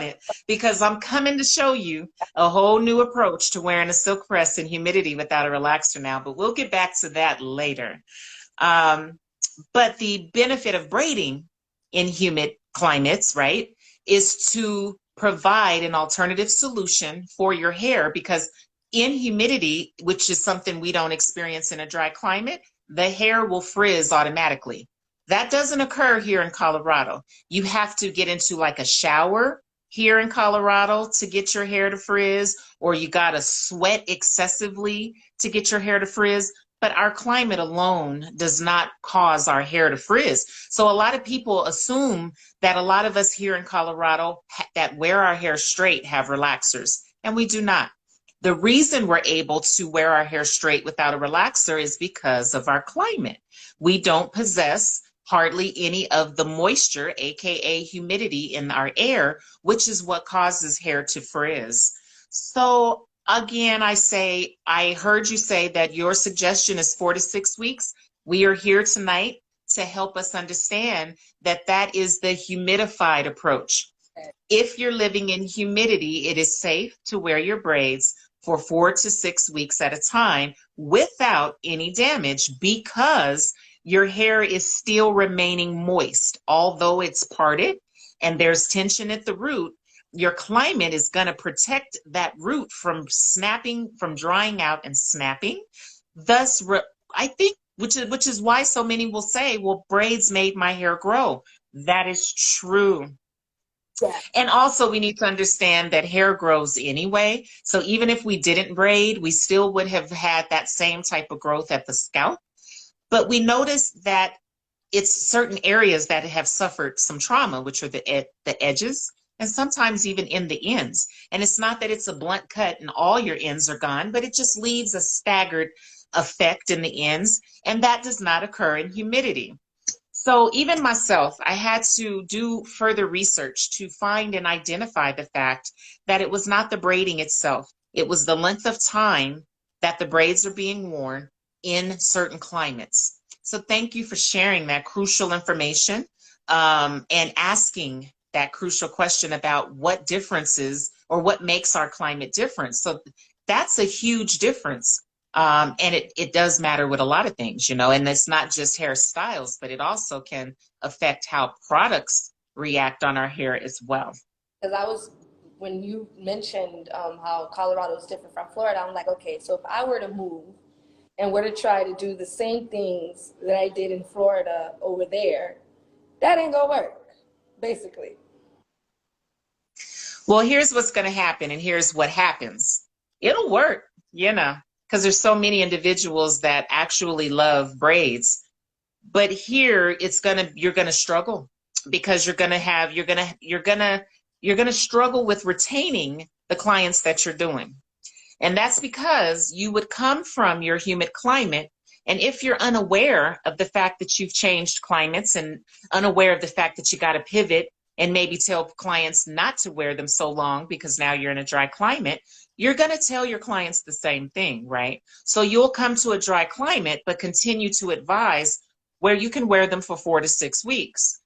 it because I'm coming to show you a whole new approach to wearing a silk press in humidity without a relaxer now, but we'll get back to that later. Um, but the benefit of braiding in humid climates, right, is to provide an alternative solution for your hair because in humidity, which is something we don't experience in a dry climate, the hair will frizz automatically. That doesn't occur here in Colorado. You have to get into like a shower here in Colorado to get your hair to frizz, or you got to sweat excessively to get your hair to frizz. But our climate alone does not cause our hair to frizz. So a lot of people assume that a lot of us here in Colorado that wear our hair straight have relaxers, and we do not. The reason we're able to wear our hair straight without a relaxer is because of our climate. We don't possess hardly any of the moisture, aka humidity, in our air, which is what causes hair to frizz. So again, I heard you say that your suggestion is 4 to 6 weeks. We are here tonight to help us understand that that is the humidified approach. If you're living in humidity, it is safe to wear your braids for 4 to 6 weeks at a time without any damage because your hair is still remaining moist. Although it's parted and there's tension at the root, your climate is going to protect that root from snapping, from drying out and snapping. Thus, I think, which is why so many will say, well, braids made my hair grow. That is true. Yeah. And also we need to understand that hair grows anyway. So even if we didn't braid, we still would have had that same type of growth at the scalp. But we notice that it's certain areas that have suffered some trauma, which are the edges and sometimes even in the ends. And it's not that it's a blunt cut and all your ends are gone, but it just leaves a staggered effect in the ends. And that does not occur in humidity. So even myself, I had to do further research to find and identify the fact that it was not the braiding itself. It was the length of time that the braids are being worn in certain climates. So thank you for sharing that crucial information and asking that crucial question about what differences or what makes our climate different. So that's a huge difference. And it does matter with a lot of things, you know, and it's not just hairstyles, but it also can affect how products react on our hair as well. Because when you mentioned how Colorado is different from Florida, I'm like, okay, so if I were to move and were to try to do the same things that I did in Florida over there, that ain't gonna work, basically. Well, here's what's going to happen, and here's what happens. It'll work, you know, because there's so many individuals that actually love braids. But here you're gonna struggle because you're gonna struggle with retaining the clients that you're doing. And that's because you would come from your humid climate. And if you're unaware of the fact that you've changed climates and unaware of the fact that you got to pivot and maybe tell clients not to wear them so long because now you're in a dry climate, you're going to tell your clients the same thing, right? So you'll come to a dry climate, but continue to advise where you can wear them for 4 to 6 weeks.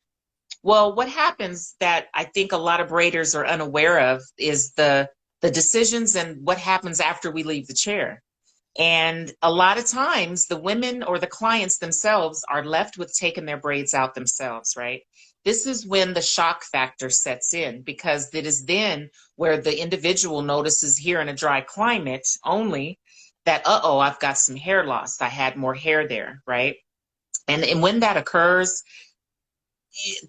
Well, what happens that I think a lot of braiders are unaware of is the decisions and what happens after we leave the chair. And a lot of times the women or the clients themselves are left with taking their braids out themselves, right? This is when the shock factor sets in because it is then where the individual notices here in a dry climate only that, uh-oh, I've got some hair loss. I had more hair there, right? And when that occurs,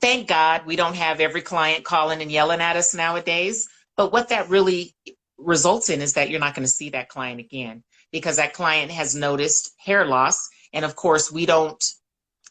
thank God we don't have every client calling and yelling at us nowadays. But what that really results in is that you're not going to see that client again because that client has noticed hair loss. And of course, we don't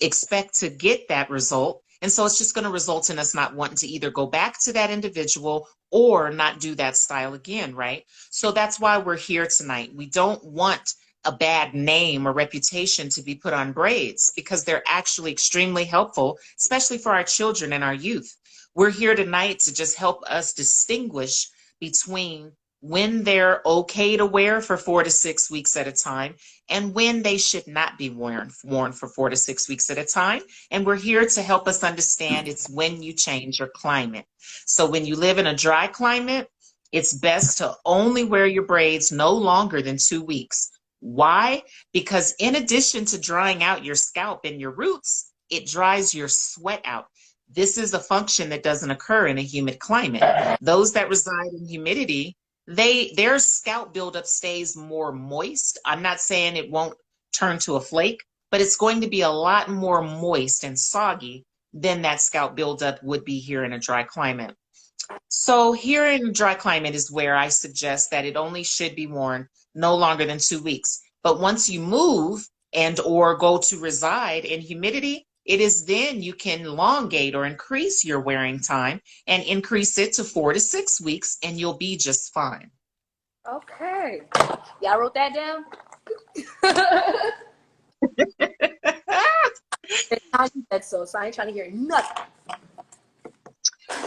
expect to get that result. And so it's just going to result in us not wanting to either go back to that individual or not do that style again, right? So that's why we're here tonight. We don't want a bad name or reputation to be put on braids because they're actually extremely helpful, especially for our children and our youth. We're here tonight to just help us distinguish between when they're okay to wear for 4 to 6 weeks at a time, and when they should not be worn for 4 to 6 weeks at a time. And we're here to help us understand it's when you change your climate. So when you live in a dry climate, it's best to only wear your braids no longer than 2 weeks. Why? Because in addition to drying out your scalp and your roots, it dries your sweat out. This is a function that doesn't occur in a humid climate. Those that reside in humidity, their scalp buildup stays more moist. I'm not saying it won't turn to a flake, but it's going to be a lot more moist and soggy than that scalp buildup would be here in a dry climate. So here in a dry climate is where I suggest that it only should be worn no longer than 2 weeks. But once you move and or go to reside in humidity, it is then you can elongate or increase your wearing time and increase it to 4 to 6 weeks, and you'll be just fine. Okay. Y'all wrote that down? So I ain't trying to hear nothing.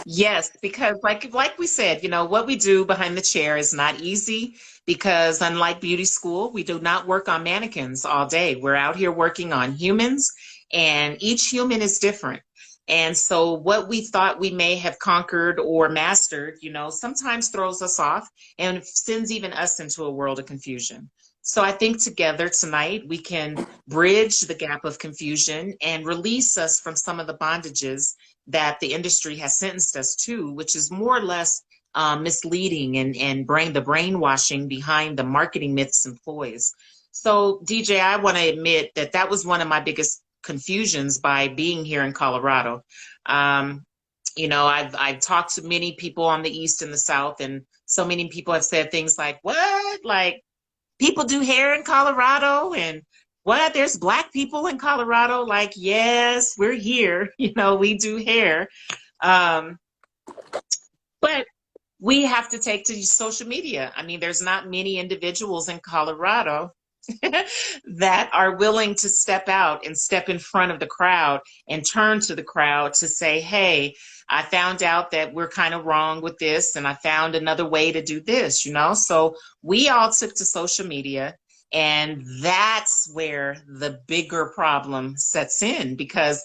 Yes, because like we said, what we do behind the chair is not easy, because unlike beauty school, we do not work on mannequins all day. We're out here working on humans, and each human is different. And so what we thought we may have conquered or mastered, sometimes throws us off and sends even us into a world of confusion. So I think together tonight we can bridge the gap of confusion and release us from some of the bondages that the industry has sentenced us to, which is more or less misleading and the brainwashing behind the marketing myths and ploys. So DJ, I want to admit that was one of my biggest confusions by being here in Colorado. I've talked to many people on the East and the South, and so many people have said things like, what? Like, people do hair in Colorado, and what? There's Black people in Colorado? Like, yes, we're here. We do hair. But we have to take to social media. I mean, there's not many individuals in Colorado that are willing to step out and step in front of the crowd and turn to the crowd to say, hey, I found out that we're kind of wrong with this, and I found another way to do this, So we all took to social media, and that's where the bigger problem sets in, because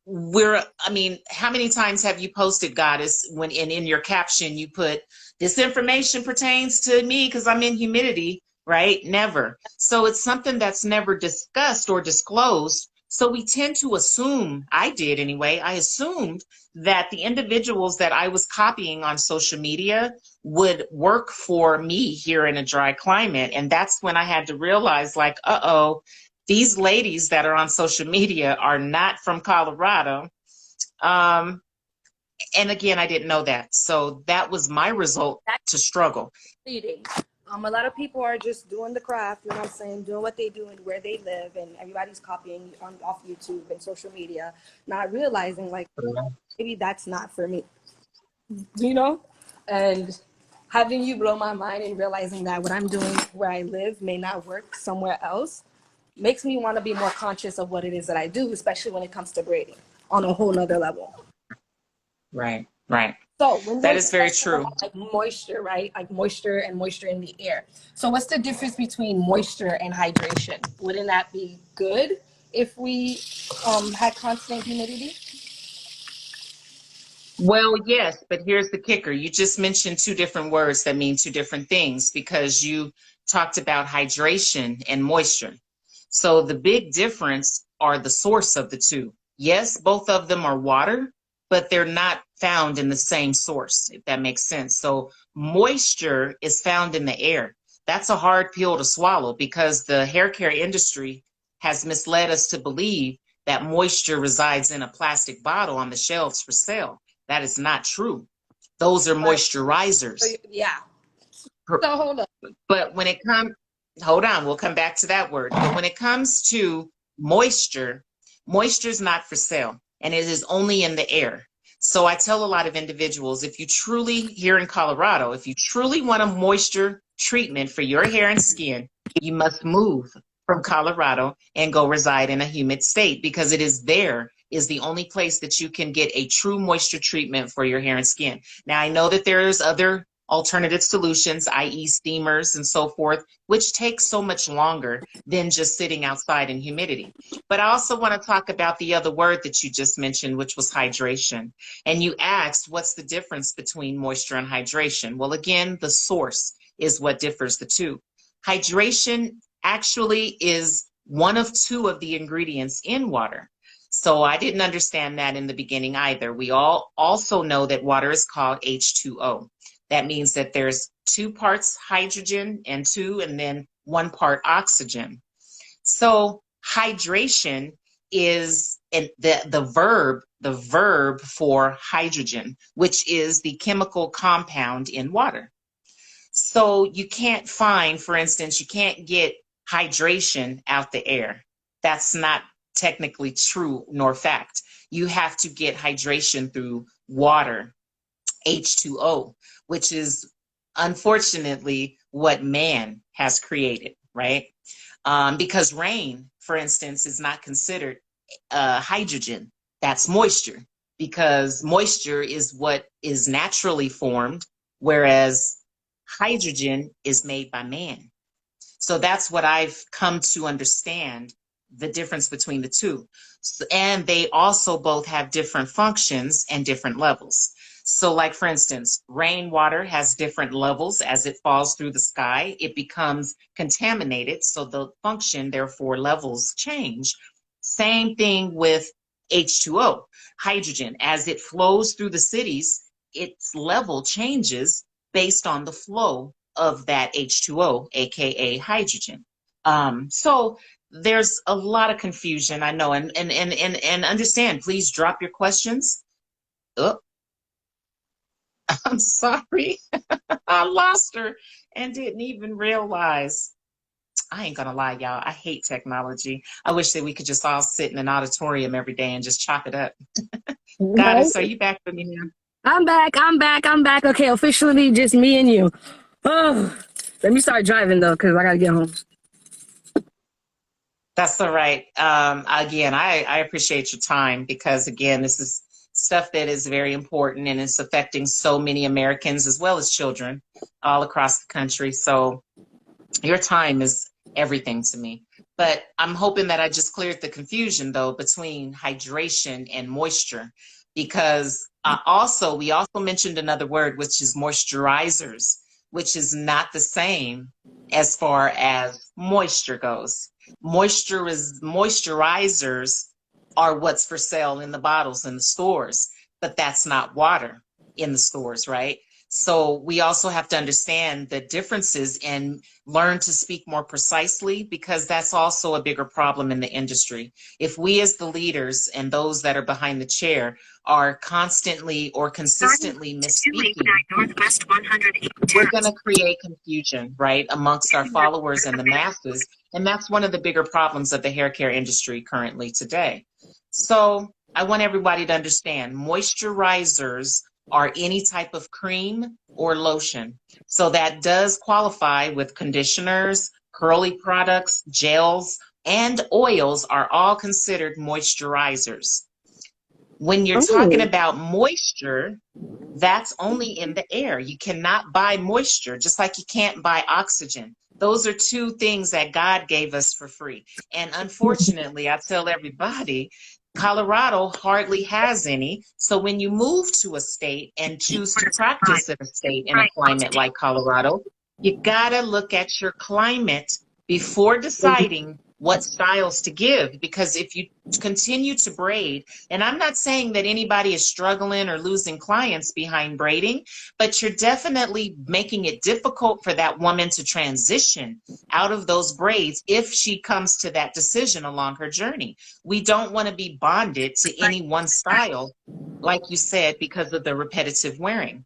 how many times have you posted, Goddess, when in your caption you put, this information pertains to me because I'm in humidity, right? Never. So it's something that's never discussed or disclosed. So we tend to assume, I did anyway, I assumed that the individuals that I was copying on social media would work for me here in a dry climate. And that's when I had to realize, like, these ladies that are on social media are not from Colorado. And again, I didn't know that. So that was my result to struggle. A lot of people are just doing the craft, you know what I'm saying, doing what they do and where they live, and everybody's copying off YouTube and social media, not realizing, like, maybe that's not for me, And having you blow my mind and realizing that what I'm doing where I live may not work somewhere else makes me want to be more conscious of what it is that I do, especially when it comes to braiding on a whole nother level. Right. So when that is very true. Like moisture, right? Like moisture and moisture in the air. So what's the difference between moisture and hydration? Wouldn't that be good if we had constant humidity? Well, yes, but here's the kicker. You just mentioned two different words that mean two different things, because you talked about hydration and moisture. So the big difference are the source of the two. Yes, both of them are water, but they're not found in the same source, if that makes sense. So moisture is found in the air. That's a hard pill to swallow, because the hair care industry has misled us to believe that moisture resides in a plastic bottle on the shelves for sale. That is not true. Those are moisturizers. Yeah. So hold up. But when it comes, hold on, we'll come back to that word. But when it comes to moisture, moisture is not for sale, and it is only in the air. So I tell a lot of individuals, if you truly, here in Colorado, if you truly want a moisture treatment for your hair and skin, you must move from Colorado and go reside in a humid state, because it is the only place that you can get a true moisture treatment for your hair and skin. Now, I know that there's other alternative solutions, i.e. steamers and so forth, which takes so much longer than just sitting outside in humidity. But I also want to talk about the other word that you just mentioned, which was hydration. And you asked, what's the difference between moisture and hydration? Well, again, the source is what differs the two. Hydration actually is one of two of the ingredients in water. So I didn't understand that in the beginning either. We all also know that water is called H2O. That means that there's 2 parts hydrogen and then 1 part oxygen. So hydration is the verb for hydrogen, which is the chemical compound in water. So you can't find, for instance, you can't get hydration out the air. That's not technically true nor fact. You have to get hydration through water, H2O, which is unfortunately what man has created, right? Because rain, for instance, is not considered hydrogen. That's moisture, because moisture is what is naturally formed, whereas hydrogen is made by man. So that's what I've come to understand, the difference between the two. And they also both have different functions and different levels. So like, for instance, rainwater has different levels. As it falls through the sky, it becomes contaminated. So the function, therefore, levels change. Same thing with H2O, hydrogen. As it flows through the cities, its level changes based on the flow of that H2O, aka hydrogen. So there's a lot of confusion, I know, and understand, please drop your questions. Oh, I'm sorry. I lost her and didn't even realize. I ain't gonna lie, y'all. I hate technology. I wish that we could just all sit in an auditorium every day and just chop it up. Right? Goddess, are you back for me now? I'm back. I'm back. I'm back. Okay, officially just me and you. Oh, let me start driving though, because I gotta get home. That's all right. Again, I appreciate your time, because, again, this is stuff that is very important and it's affecting so many Americans as well as children all across the country. So your time is everything to me. But I'm hoping that I just cleared the confusion, though, between hydration and moisture, because we also mentioned another word, which is moisturizers, which is not the same as far as moisture goes. Moisturizers are what's for sale in the bottles in the stores, but that's not water in the stores, right? So we also have to understand the differences and learn to speak more precisely, because that's also a bigger problem in the industry. If we as the leaders and those that are behind the chair are constantly or consistently misspeaking, we're going to create confusion, right, amongst our followers and the masses. And that's one of the bigger problems of the hair care industry currently today. So I want everybody to understand, moisturizers are any type of cream or lotion. So that does qualify with conditioners, curly products, gels, and oils are all considered moisturizers. When you're talking Oh, about moisture, that's only in the air. You cannot buy moisture, just like you can't buy oxygen. Those are two things that God gave us for free. And unfortunately, I tell everybody, Colorado hardly has any. So when you move to a state and choose to practice in a state in a climate like Colorado, you gotta look at your climate before deciding what styles to give. Because if you continue to braid, and I'm not saying that anybody is struggling or losing clients behind braiding, but you're definitely making it difficult for that woman to transition out of those braids if she comes to that decision along her journey. We don't want to be bonded to any one style, like you said, because of the repetitive wearing.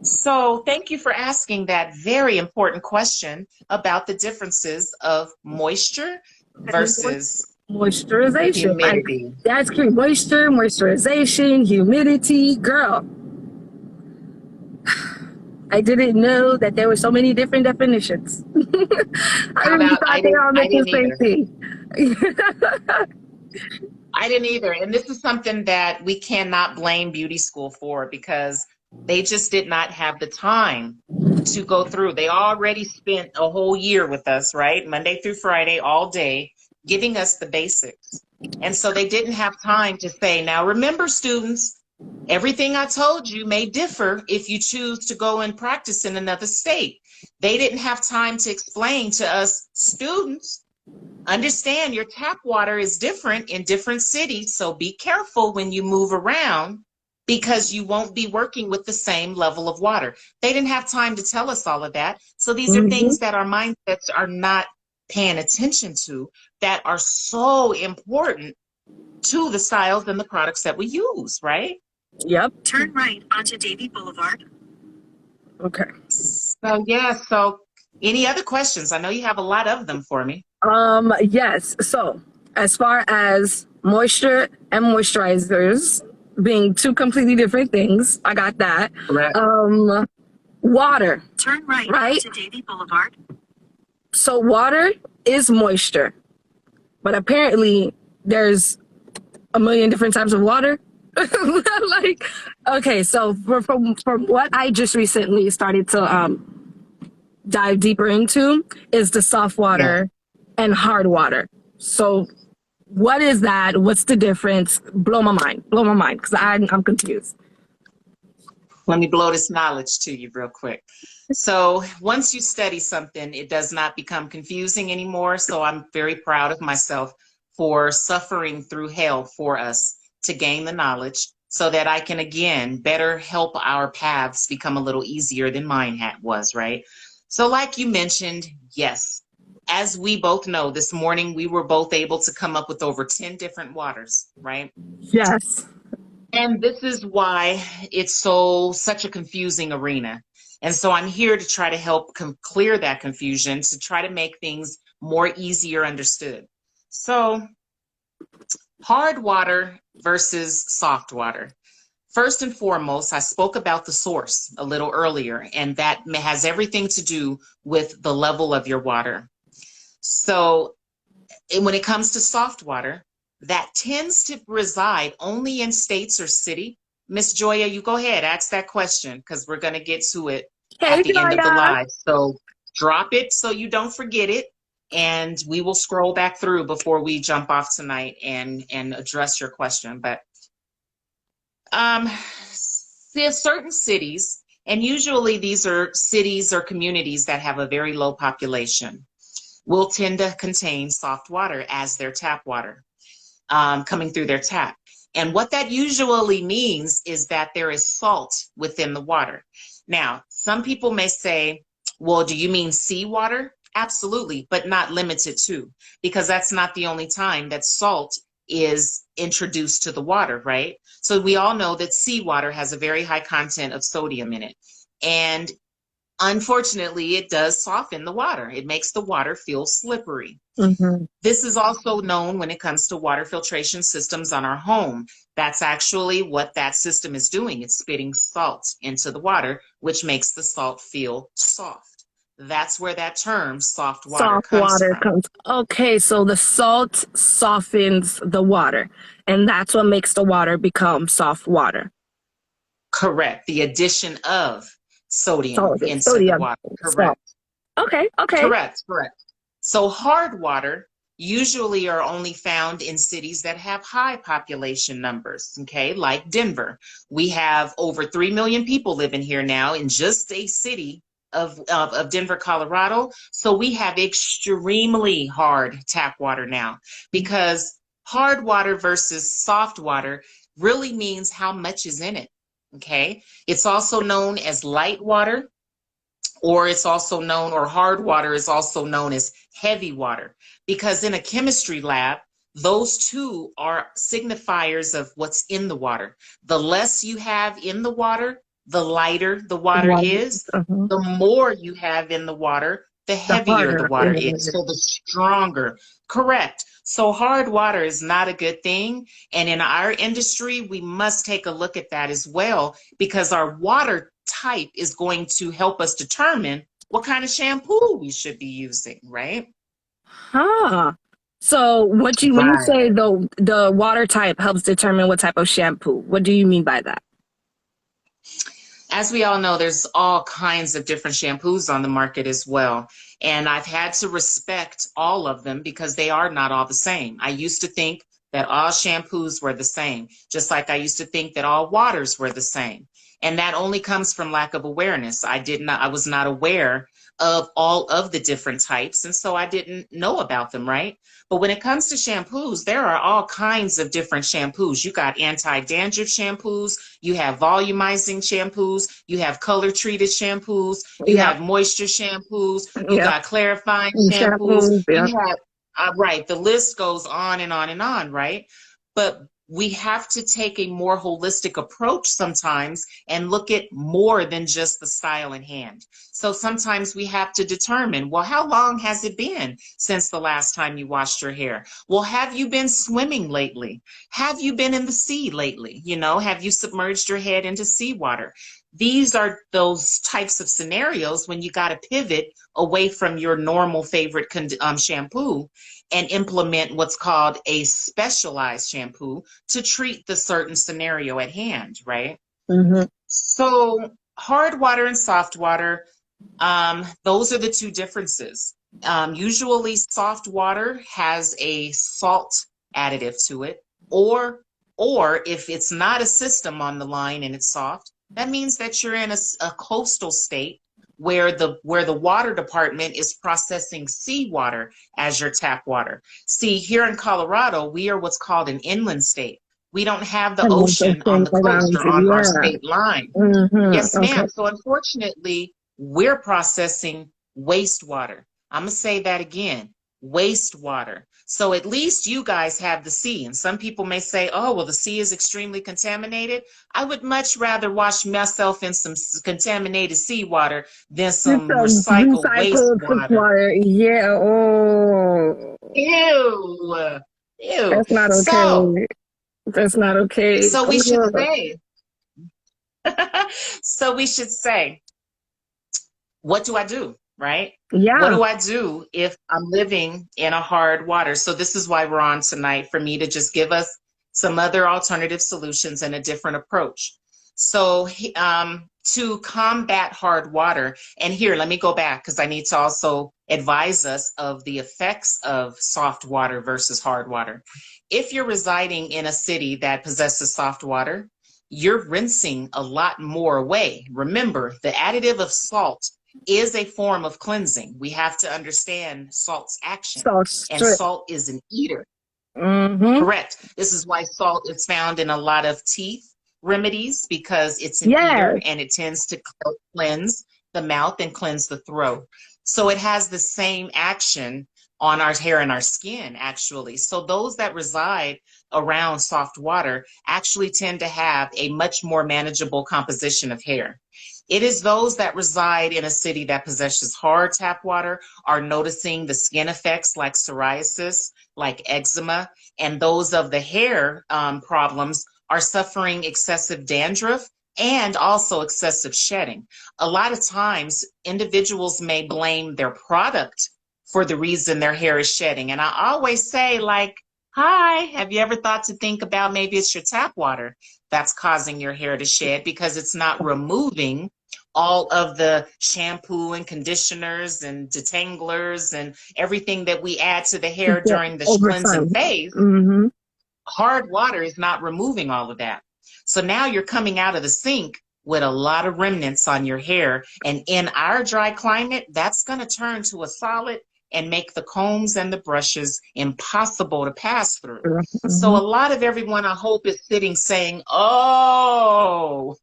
So thank you for asking that very important question about the differences of moisture versus moisturization. Like humidity. that's key. Moisture, moisturization, humidity. Girl, I didn't know that there were so many different definitions. I How really about thought they all I meant the didn't same either. thing. I didn't either. And this is something that we cannot blame beauty school for, because they just did not have the time to go through. They already spent a whole year with us, right? Monday through Friday, all day, giving us the basics. And so they didn't have time to say, now remember, students, everything I told you may differ if you choose to go and practice in another state. They didn't have time to explain to us, students, understand your tap water is different in different cities, so be careful when you move around because you won't be working with the same level of water. They didn't have time to tell us all of that. So these are Mm-hmm. things that our mindsets are not paying attention to that are so important to the styles and the products that we use, right? Yep. Turn right onto Davie Boulevard. Okay. So yeah, so any other questions? I know you have a lot of them for me. Yes. So as far as moisture and moisturizers being two completely different things, I got that. Correct. Water. Turn right onto Davie Boulevard. So water is moisture, but apparently there's a million different types of water. Like, okay, so from what I just recently started to dive deeper into is the soft water and hard water. So what is that? What's the difference? Blow my mind, because I'm confused. Let me blow this knowledge to you real quick. So once you study something, it does not become confusing anymore. So I'm very proud of myself for suffering through hell for us to gain the knowledge so that I can, again, better help our paths become a little easier than mine was, right? So like you mentioned, yes, as we both know, this morning we were both able to come up with over 10 different waters, right? Yes. And this is why it's such a confusing arena. And so I'm here to try to help clear that confusion, to try to make things more easier understood. So hard water versus soft water. First and foremost, I spoke about the source a little earlier, and that has everything to do with the level of your water. So when it comes to soft water, that tends to reside only in states or city. Miss Joya, you go ahead, ask that question because we're going to get to it Hey, at the end of the Joya. live. So drop it so you don't forget it. And we will scroll back through before we jump off tonight and address your question. But there's certain cities, and usually these are cities or communities that have a very low population, will tend to contain soft water as their tap water coming through their tap. And what that usually means is that there is salt within the water. Now, some people may say, well, do you mean seawater? Absolutely, but not limited to, because that's not the only time that salt is introduced to the water, right? So we all know that seawater has a very high content of sodium in it. And unfortunately, it does soften the water. It makes the water feel slippery. Mm-hmm. This is also known when it comes to water filtration systems on our home. That's actually what that system is doing. It's spitting salt into the water, which makes the salt feel soft. That's where that term soft water Soft comes water from. comes. Okay, so the salt softens the water, and that's what makes the water become soft water. Correct. The addition of sodium into the Sodium. water. Salt. Correct. Okay. Correct. So hard water usually are only found in cities that have high population numbers, okay, like Denver. We have over 3 million people living here now in just a city of Denver, Colorado. So we have extremely hard tap water now, because hard water versus soft water really means how much is in it, okay? It's also known as light water, or it's also known, or hard water is also known as heavy water, because in a chemistry lab, those two are signifiers of what's in the water. The less you have in the water, the lighter the water is. Uh-huh. The more you have in the water, the heavier the water is. So the stronger. Correct. So hard water is not a good thing. And in our industry, we must take a look at that as well, because our water type is going to help us determine what kind of shampoo we should be using, right? Huh. So when you Right. say the water type helps determine what type of shampoo, what do you mean by that? As we all know, there's all kinds of different shampoos on the market as well. And I've had to respect all of them because they are not all the same. I used to think that all shampoos were the same, just like I used to think that all waters were the same. And that only comes from lack of awareness. I was not aware of all of the different types. And so I didn't know about them, right? But when it comes to shampoos, there are all kinds of different shampoos. You got anti-dandruff shampoos, you have volumizing shampoos, you have color treated shampoos, you Yeah. have moisture shampoos, you Yeah. got clarifying shampoos, Shampoos. Yeah. you have, right, the list goes on and on and on, right? But we have to take a more holistic approach sometimes and look at more than just the style in hand. So sometimes we have to determine, well, how long has it been since the last time you washed your hair? Well, have you been swimming lately? Have you been in the sea lately? You know, have you submerged your head into seawater? These are those types of scenarios when you got to pivot away from your normal favorite shampoo and implement what's called a specialized shampoo to treat the certain scenario at hand, right? Mm-hmm. So hard water and soft water, those are the two differences. Usually soft water has a salt additive to it, or if it's not a system on the line and it's soft, that means that you're in a coastal state where the water department is processing seawater as your tap water. See, here in Colorado, we are what's called an inland state. We don't have the And there's ocean on ocean the coast around or on you. our Yeah. state line. Yes, Mm-hmm. Okay. ma'am. So unfortunately, we're processing wastewater. I'm going to say that again, wastewater. So at least you guys have the sea. And some people may say, oh, well, the sea is extremely contaminated. I would much rather wash myself in some contaminated seawater than Just some a recycled recycled wastewater. water. Yeah. Oh, Ew. Ew. that's not So, okay. That's not okay. so we should Ugh. say, so we should say, what do I do, right? What Yeah. do I do if I'm living in a hard water? So this is why we're on tonight, for me to just give us some other alternative solutions and a different approach. So to combat hard water, and here, let me go back because I need to also advise us of the effects of soft water versus hard water. If you're residing in a city that possesses soft water, you're rinsing a lot more away. Remember, the additive of salt is a form of cleansing. We have to understand salt's action, Salt and strip. salt is an eater. Mm-hmm. Correct. This is why salt is found in a lot of teeth remedies, because it's an Yes. eater and it tends to cleanse the mouth and cleanse the throat. So it has the same action on our hair and our skin, actually. So those that reside around soft water actually tend to have a much more manageable composition of hair. It is those that reside in a city that possesses hard tap water are noticing the skin effects like psoriasis, like eczema, and those of the hair problems are suffering excessive dandruff and also excessive shedding. A lot of times, individuals may blame their product for the reason their hair is shedding. And I always say, like, hi, have you ever thought to think about maybe it's your tap water that's causing your hair to shed because it's not removing all of the shampoo and conditioners and detanglers and everything that we add to the hair Yeah. during the Over cleansing time. phase. Mm-hmm. Hard water is not removing all of that. So now you're coming out of the sink with a lot of remnants on your hair. And in our dry climate, that's going to turn to a solid and make the combs and the brushes impossible to pass through. Mm-hmm. So a lot of everyone, I hope, is sitting saying, oh,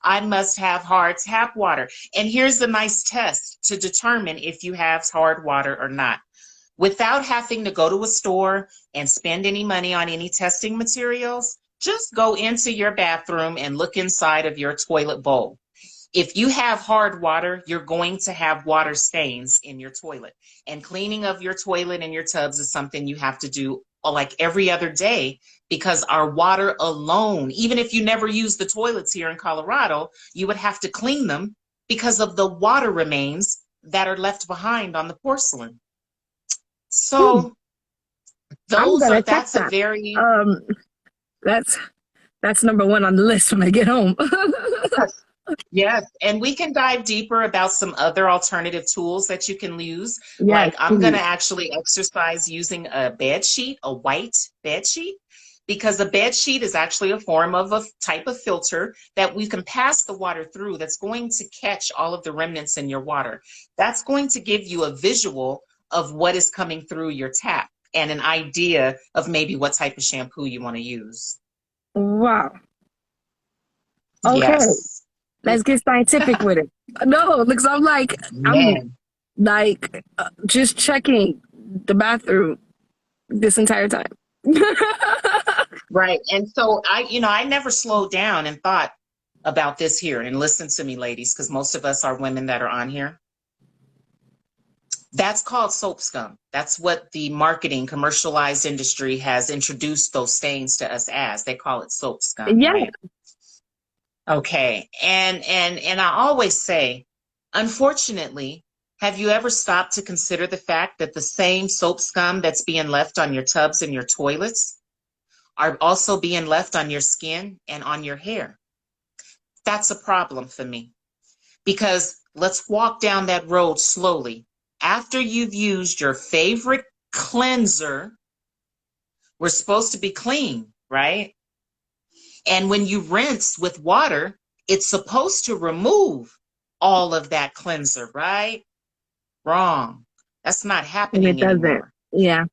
I must have hard tap water. And here's a nice test to determine if you have hard water or not. Without having to go to a store and spend any money on any testing materials, just go into your bathroom and look inside of your toilet bowl. If you have hard water, you're going to have water stains in your toilet. And cleaning of your toilet and your tubs is something you have to do like every other day, because our water alone, even if you never use the toilets here in Colorado, you would have to clean them because of the water remains that are left behind on the porcelain. So I'm gonna check that's a that. very That's number one on the list when I get home. Yes, and we can dive deeper about some other alternative tools that you can use. Yes, Like I'm going to please. actually exercise using a bed sheet, a white bed sheet, because a bed sheet is actually a form of a type of filter that we can pass the water through that's going to catch all of the remnants in your water. That's going to give you a visual of what is coming through your tap and an idea of maybe what type of shampoo you want to use. Wow. Okay, Yes. let's get scientific with it. No, because I'm Man. like just checking the bathroom this entire time. Right. And so I never slowed down and thought about this here. And listen to me, ladies, because most of us are women that are on here. That's called soap scum. That's what the marketing commercialized industry has introduced those stains to us as. They call it soap scum, Yeah, right? Okay. And I always say, unfortunately, have you ever stopped to consider the fact that the same soap scum that's being left on your tubs and your toilets are also being left on your skin and on your hair? That's a problem for me, because let's walk down that road slowly. After you've used your favorite cleanser, we're supposed to be clean, right? And when you rinse with water, it's supposed to remove all of that cleanser, right? Wrong. That's not and it happening doesn't. anymore. Yeah,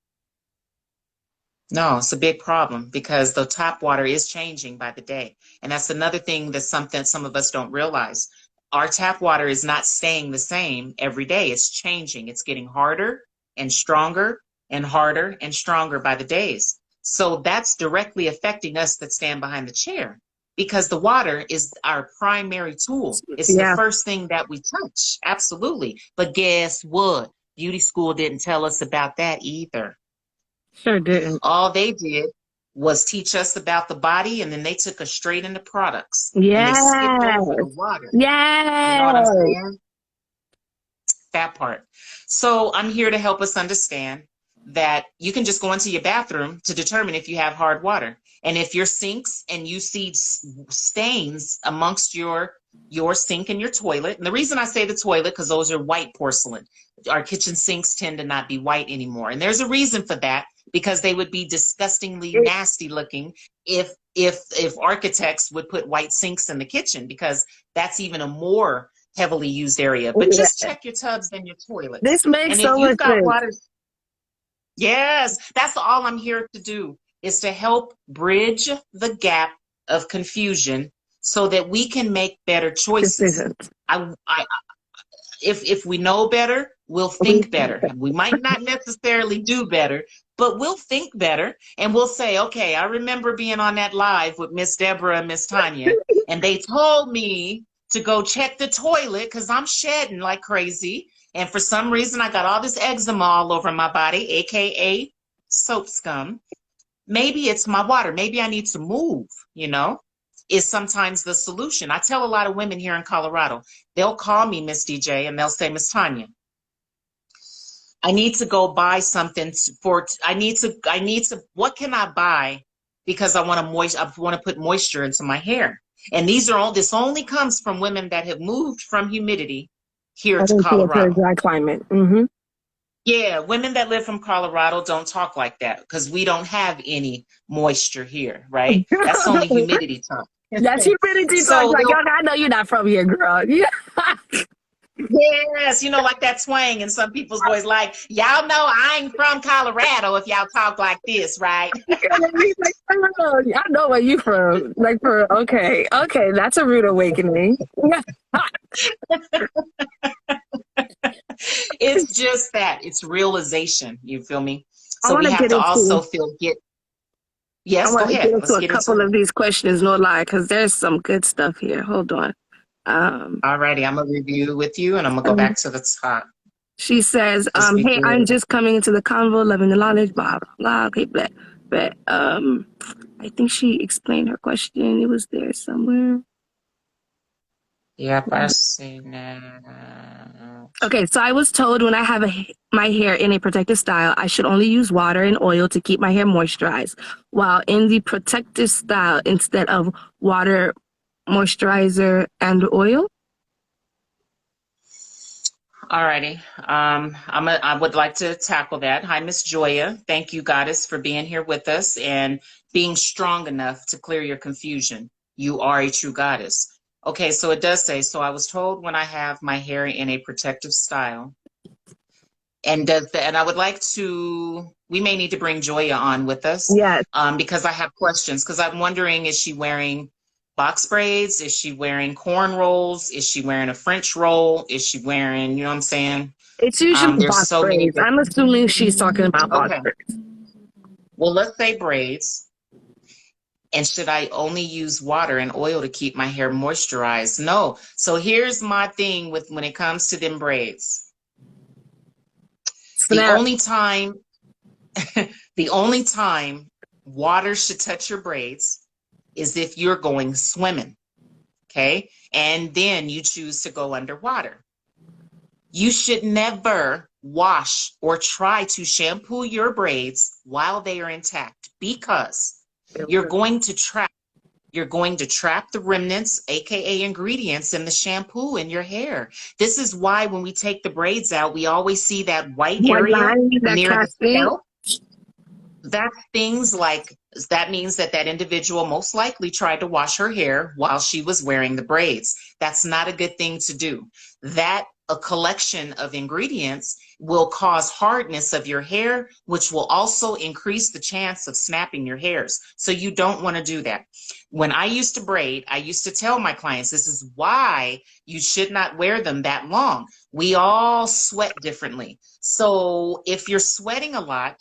No, it's a big problem because the tap water is changing by the day. And that's another thing that's something some of us don't realize. Our tap water is not staying the same every day. It's changing. It's getting harder and stronger and harder and stronger by the days. So that's directly affecting us that stand behind the chair, because the water is our primary tool. It's the yeah, first thing that we touch. Absolutely. But guess what? Beauty school didn't tell us about that either. sure didn't. All they did was teach us about the body, and then they took us straight into products and they skipped Yes, over the water. You know what I'm yes. saying? That part. So I'm here to help us understand that you can just go into your bathroom to determine if you have hard water. And if your sinks and you see stains amongst your sink and your toilet, and the reason I say the toilet, because those are white porcelain. Our kitchen sinks tend to not be white anymore. And there's a reason for that, because they would be disgustingly nasty looking if architects would put white sinks in the kitchen, because that's even a more heavily used area. But just Yeah. check your tubs and your toilets. This makes And so if much you've got sense. water, yes, that's all I'm here to do, is to help bridge the gap of confusion so that we can make better choices. Decisions. If we know better, we'll think better. We might not necessarily do better, but we'll think better, and we'll say, okay, I remember being on that live with Miss Deborah and Miss Tanya, and they told me to go check the toilet because I'm shedding like crazy. And for some reason, I got all this eczema all over my body, AKA soap scum. Maybe it's my water. Maybe I need to move, is sometimes the solution. I tell a lot of women here in Colorado, they'll call me Miss DJ and they'll say, Miss Tanya, I need to go buy something what can I buy? Because I want to put moisture into my hair. And this only comes from women that have moved from humidity here I to think it's a Colorado. dry climate. Mm-hmm. Yeah, women that live from Colorado don't talk like that because we don't have any moisture here, right? That's only humidity talk. That's humidity talk. So Like, they'll, I know you're not from here, girl. Yeah. yes, like that twang in some people's voice, like, y'all know I ain't from Colorado if y'all talk like this, right? Like, oh, I know where you from. Like, okay, that's a rude awakening. It's just that. It's realization. You feel me? I So want we to have get to into. also yes, go ahead. Let's A get into couple it. of these questions, no lie, because there's some good stuff here. Hold on. All righty, I'm gonna review with you and I'm gonna go Um, back to the top. she says, Just be hey, I'm good. just coming into the convo, loving the knowledge, blah, blah, blah. Okay, but I think she explained her question. It was there somewhere. Yep, I see now. Okay, so I was told when I have my hair in a protective style, I should only use water and oil to keep my hair moisturized. While in the protective style, instead of water moisturizer, and oil? Alrighty. I would like to tackle that. Hi, Miss Joya. Thank you, Goddess, for being here with us and being strong enough to clear your confusion. You are a true goddess. Okay, so it does say, so I was told when I have my hair in a protective style. And I would like to, we may need to bring Joya on with us, Yes. because I have questions. Because I'm wondering, is she wearing box braids? Is she wearing corn rolls? Is she wearing a French roll? Is she wearing, you know what I'm saying? It's usually There's box so many braids. I'm different. assuming she's talking about box Okay. braids. Well, let's say braids. And should I only use water and oil to keep my hair moisturized? No. So here's my thing with when it comes to them braids. The Snap. only time the only time water should touch your braids is if you're going swimming. Okay? And then you choose to go underwater. You should never wash or try to shampoo your braids while they are intact because you're going to trap the remnants, aka ingredients, in the shampoo in your hair. This is why when we take the braids out, we always see that white What area line that near the casting? scalp. That's things like that means that individual most likely tried to wash her hair while she was wearing the braids. That's not a good thing to do. That a collection of ingredients will cause hardness of your hair, which will also increase the chance of snapping your hairs. So you don't want to do that. When I used to braid, I used to tell my clients, this is why you should not wear them that long. We all sweat differently. So if you're sweating a lot,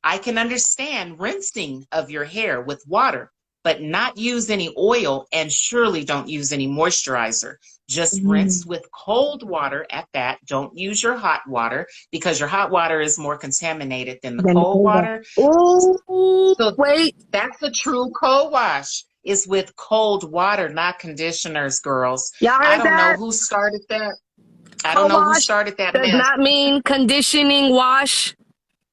I can understand rinsing of your hair with water, but not use any oil and surely don't use any moisturizer. Just rinse with cold water at that. Don't use your hot water because your hot water is more contaminated than the Then cold water. Oh, So wait. that's a true cold wash is with cold water, not conditioners, girls. Y'all I heard don't know that? who started that. I don't know who Co-wash started that does mess. not mean conditioning wash.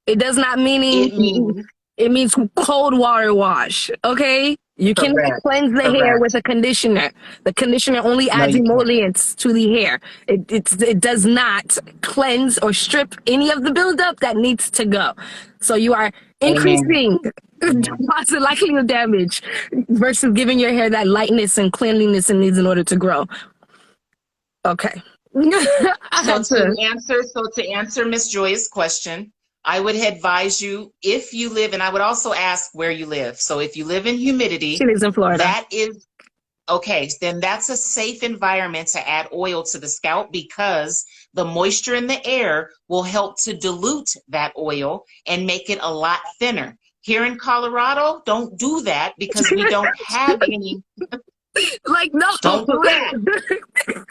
It does not mean, It means it means cold water wash. Okay? You cannot correct. cleanse the hair with Correct. a conditioner. The conditioner only No, adds you can't. emollients to the hair. It does not cleanse or strip any of the buildup that needs to go. So you are Amen. increasing Amen. the likelihood of damage versus giving your hair that lightness and cleanliness it needs in order to grow. Okay. I had to. To answer Miss Joy's question, I would advise you if you live, and I would also ask where you live. So if you live in She humidity, lives in Florida. that is okay, then that's a safe environment to add oil to the scalp because the moisture in the air will help to dilute that oil and make it a lot thinner. Here in Colorado, don't do that because we don't have any. Like, no. Don't do that.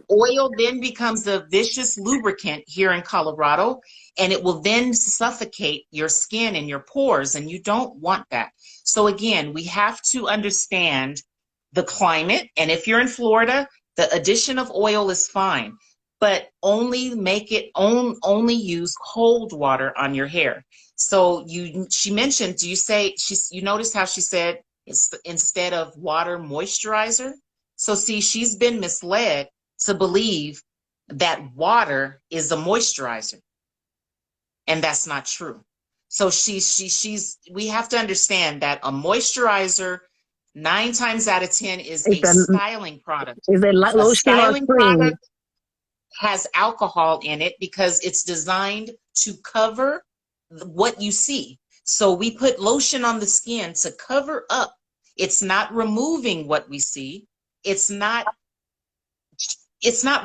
Oil then becomes a vicious lubricant here in Colorado, and it will then suffocate your skin and your pores, and you don't want that. So again, we have to understand the climate, and if you're in Florida, the addition of oil is fine, but only only use cold water on your hair. So she mentioned, you notice how she said it's instead of water moisturizer? So see, she's been misled to believe that water is a moisturizer, and that's not true. So we have to understand that a moisturizer 9 times out of 10 is a styling product. Is it A lotion or styling cream? product has alcohol in it because it's designed to cover what you see. So we put lotion on the skin to cover up. It's not removing what we see. It's not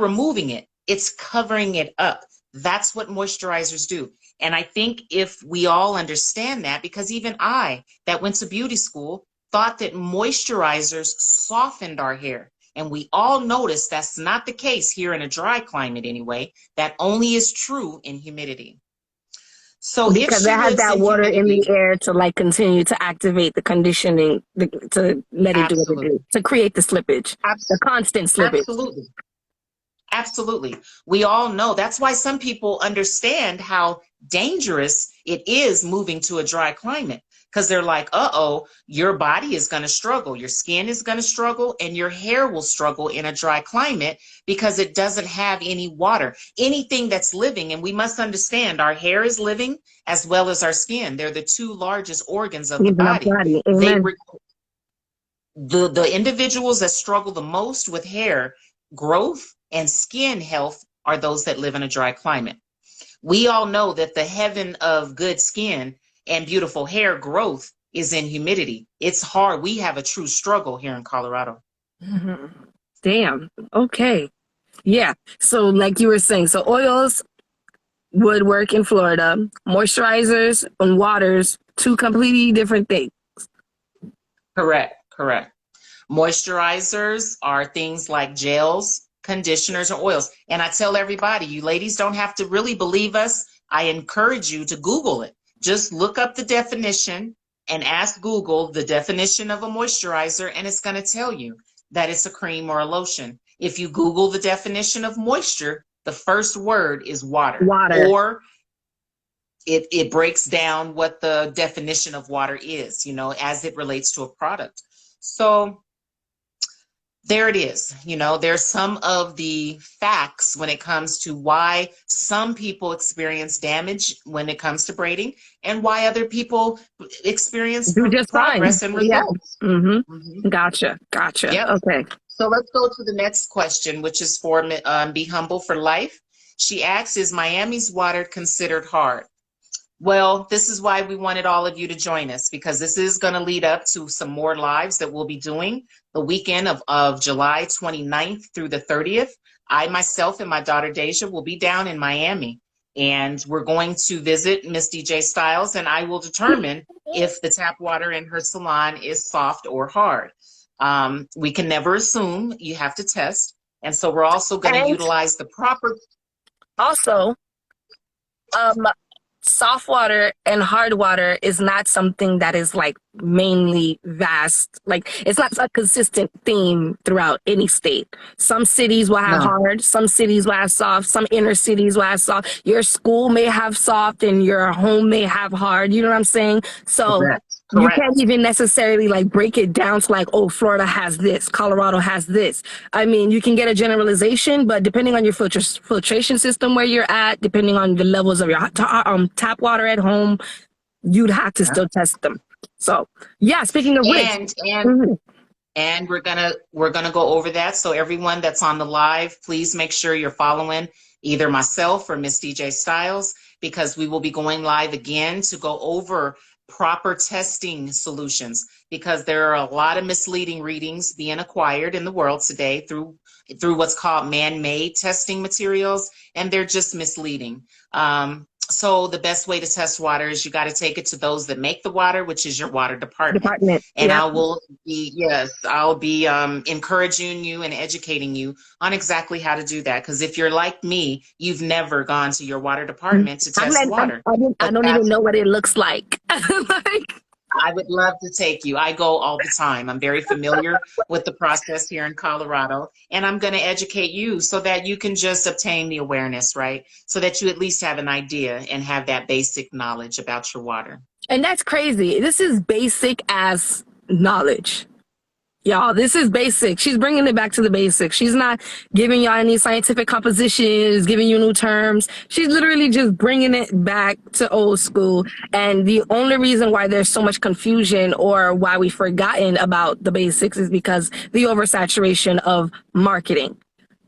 removing it. It's covering it up. That's what moisturizers do. And I think if we all understand that, because even I, that went to beauty school, thought that moisturizers softened our hair. And we all notice that's not the case here in a dry climate anyway. That only is true in humidity. So because it has that water in the air to like continue to activate the conditioning, to let it do what it do, to create the slippage, the constant slippage. Absolutely. Absolutely. We all know. That's why some people understand how dangerous it is moving to a dry climate. because they're like, uh-oh, your body is going to struggle, your skin is going to struggle, and your hair will struggle in a dry climate because it doesn't have any water. Anything that's living, and we must understand our hair is living as well as our skin. They're the two largest organs of the Even our body. body. They Amen. the individuals that struggle the most with hair growth and skin health are those that live in a dry climate. We all know that the heaven of good skin and beautiful hair growth is in humidity. It's hard. We have a true struggle here in Colorado. Mhm. Damn. Okay. Yeah. So like you were saying, so oils would work in Florida. Moisturizers and waters, two completely different things. Correct, correct. Moisturizers are things like gels, conditioners, or oils. And I tell everybody, you ladies don't have to really believe us. I encourage you to Google it. Just look up the definition and ask Google the definition of a moisturizer, and it's going to tell you that it's a cream or a lotion. If you Google the definition of moisture, the first word is water. Water. Or it breaks down what the definition of water is, you know, as it relates to a product. So there it is. You know, there's some of the facts when it comes to why some people experience damage when it comes to braiding and why other people experience Do just fine. progress and Yeah. results. Mm-hmm. Gotcha. Yep. Okay. So let's go to the next question, which is for Be Humble for Life. She asks, is Miami's water considered hard? Well, this is why we wanted all of you to join us, because this is going to lead up to some more lives that we'll be doing the weekend of July 29th through the 30th. I myself and my daughter Deja will be down in Miami, and we're going to visit Miss DJ Styles, and I will determine if the tap water in her salon is soft or hard. We can never assume. You have to test. And so we're also going to And utilize the proper. also, soft water and hard water is not something that is like mainly vast. Like it's not a consistent theme throughout any state. Some cities will have No. hard, some cities will have soft, some inner cities will have soft. Your school may have soft and your home may have hard. You know what I'm saying? So you Correct. can't even necessarily like break it down to like, oh, Florida has this, Colorado has this. I mean, you can get a generalization, but depending on your filtration system where you're at, depending on the levels of your tap water at home, you'd have to still test them. So yeah, speaking of which, And we're gonna go over that. So everyone that's on the live, please make sure you're following either myself or Miss DJ Styles, because we will be going live again to go over proper testing solutions, because there are a lot of misleading readings being acquired in the world today through what's called man-made testing materials, and they're just misleading. So the best way to test water is you got to take it to those that make the water, which is your water department. And yeah. I'll be encouraging you and educating you on exactly how to do that. Because if you're like me, you've never gone to your water department to test water. I don't even know what it looks like. I would love to take you. I go all the time. I'm very familiar with the process here in Colorado, and I'm going to educate you so that you can just obtain the awareness, right? So that you at least have an idea and have that basic knowledge about your water. And that's crazy. This is basic as knowledge. Y'all, this is basic. She's bringing it back to the basics. She's not giving y'all any scientific compositions, giving you new terms. She's literally just bringing it back to old school. And the only reason why there's so much confusion or why we've forgotten about the basics is because the oversaturation of marketing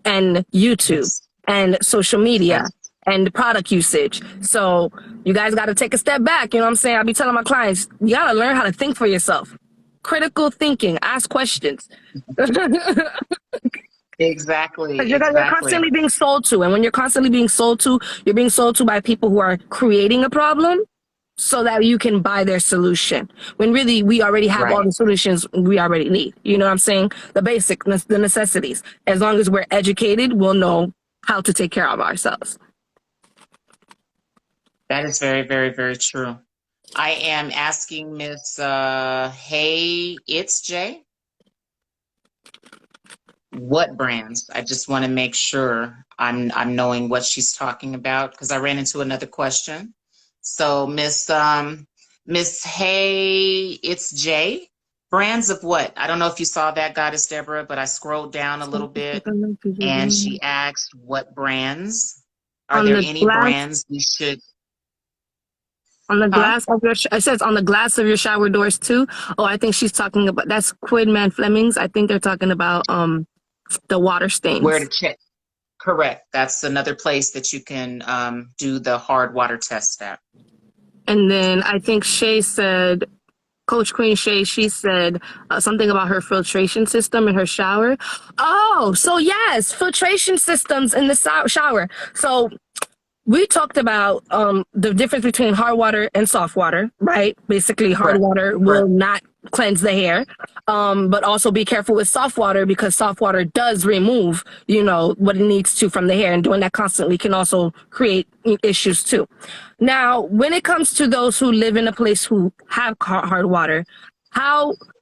and YouTube and social media and product usage. So you guys got to take a step back. You know what I'm saying? I'll be telling my clients, you got to learn how to think for yourself. Critical thinking, ask questions. Exactly. You're constantly being sold to. And when you're constantly being sold to, you're being sold to by people who are creating a problem so that you can buy their solution. When really we already have all the solutions we already need. You know what I'm saying? The basic, the necessities. As long as we're educated, we'll know how to take care of ourselves. That is very, very, very true. I am asking Miss Hey, it's Jay. What brands? I just want to make sure I'm knowing what she's talking about, because I ran into another question. So Miss Miss Hey, it's Jay. Brands of what? I don't know if you saw that, Goddess Deborah, but I scrolled down a little bit and she asked what brands. Are On there the any glass, brands we should, on the huh? glass of your, it says on the glass of your shower doors too. Oh, I think she's talking about, that's Quidman Fleming's. I think they're talking about the water Where to stains. check? Correct. That's another place that you can do the hard water test at. And then I think Shay said, Coach Queen Shay, she said something about her filtration system in her shower. Oh, so yes, filtration systems in the shower. So we talked about the difference between hard water and soft water, right? Basically, hard Correct. water will Correct. not cleanse the hair, but also be careful with soft water because soft water does remove, what it needs to from the hair, and doing that constantly can also create issues too. Now, when it comes to those who live in a place who have hard water,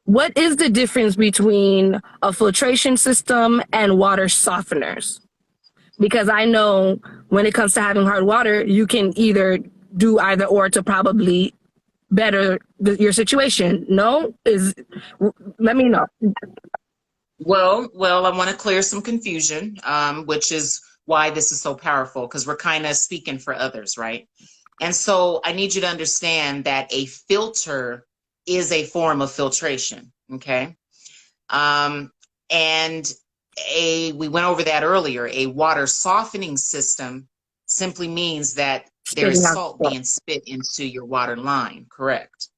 what is the difference between a filtration system and water softeners? Because I know when it comes to having hard water, you can either do either or to probably better your situation. No, let me know. Well, I want to clear some confusion, which is why this is so powerful, because we're kind of speaking for others, right? And so I need you to understand that a filter is a form of filtration, okay? And we went over that earlier. A water softening system simply means that there Spitting is out salt stuff. being spit into your water line, correct?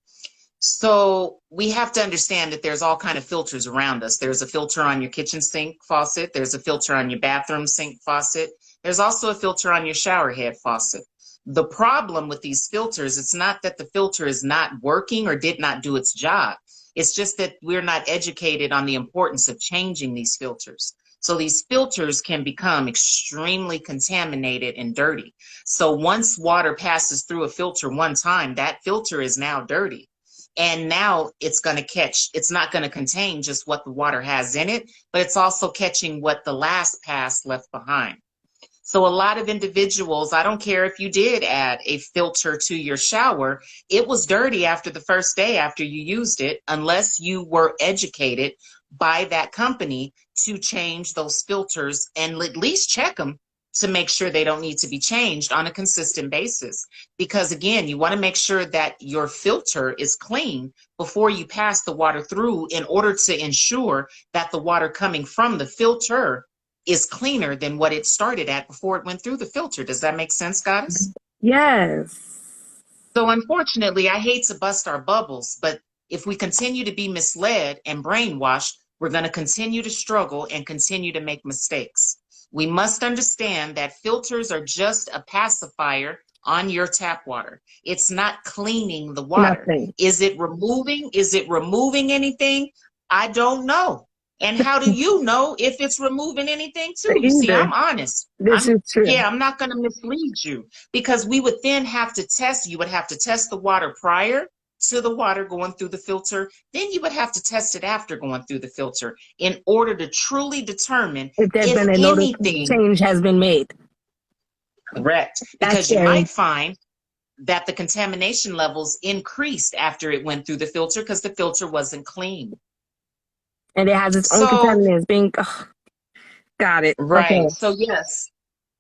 So we have to understand that there's all kind of filters around us. There's a filter on your kitchen sink faucet. There's a filter on your bathroom sink faucet. There's also a filter on your shower head faucet. The problem with these filters, it's not that the filter is not working or did not do its job. It's just that we're not educated on the importance of changing these filters. So these filters can become extremely contaminated and dirty. So once water passes through a filter one time, that filter is now dirty. And now it's not going to contain just what the water has in it, but it's also catching what the last pass left behind. So a lot of individuals, I don't care if you did add a filter to your shower, it was dirty after the first day after you used it, unless you were educated by that company to change those filters and at least check them to make sure they don't need to be changed on a consistent basis. Because again, you want to make sure that your filter is clean before you pass the water through in order to ensure that the water coming from the filter is cleaner than what it started at before it went through the filter. Does that make sense, Goddess? Yes. So unfortunately, I hate to bust our bubbles, but if we continue to be misled and brainwashed, we're going to continue to struggle and continue to make mistakes. We must understand that filters are just a pacifier on your tap water. It's not cleaning the water. Nothing. Is it removing anything? I don't know. And how do you know if it's removing anything too? You see, Either. I'm honest. This is true. I'm not going to mislead you, because we would then have to test. You would have to test the water prior to the water going through the filter. Then you would have to test it after going through the filter in order to truly determine If there's if been a noticeable anything. change has been made. Correct. That's Because you scary. might find that the contamination levels increased after it went through the filter because the filter wasn't clean. And it has its own So, contaminants being, got it. right. Okay. So, yes,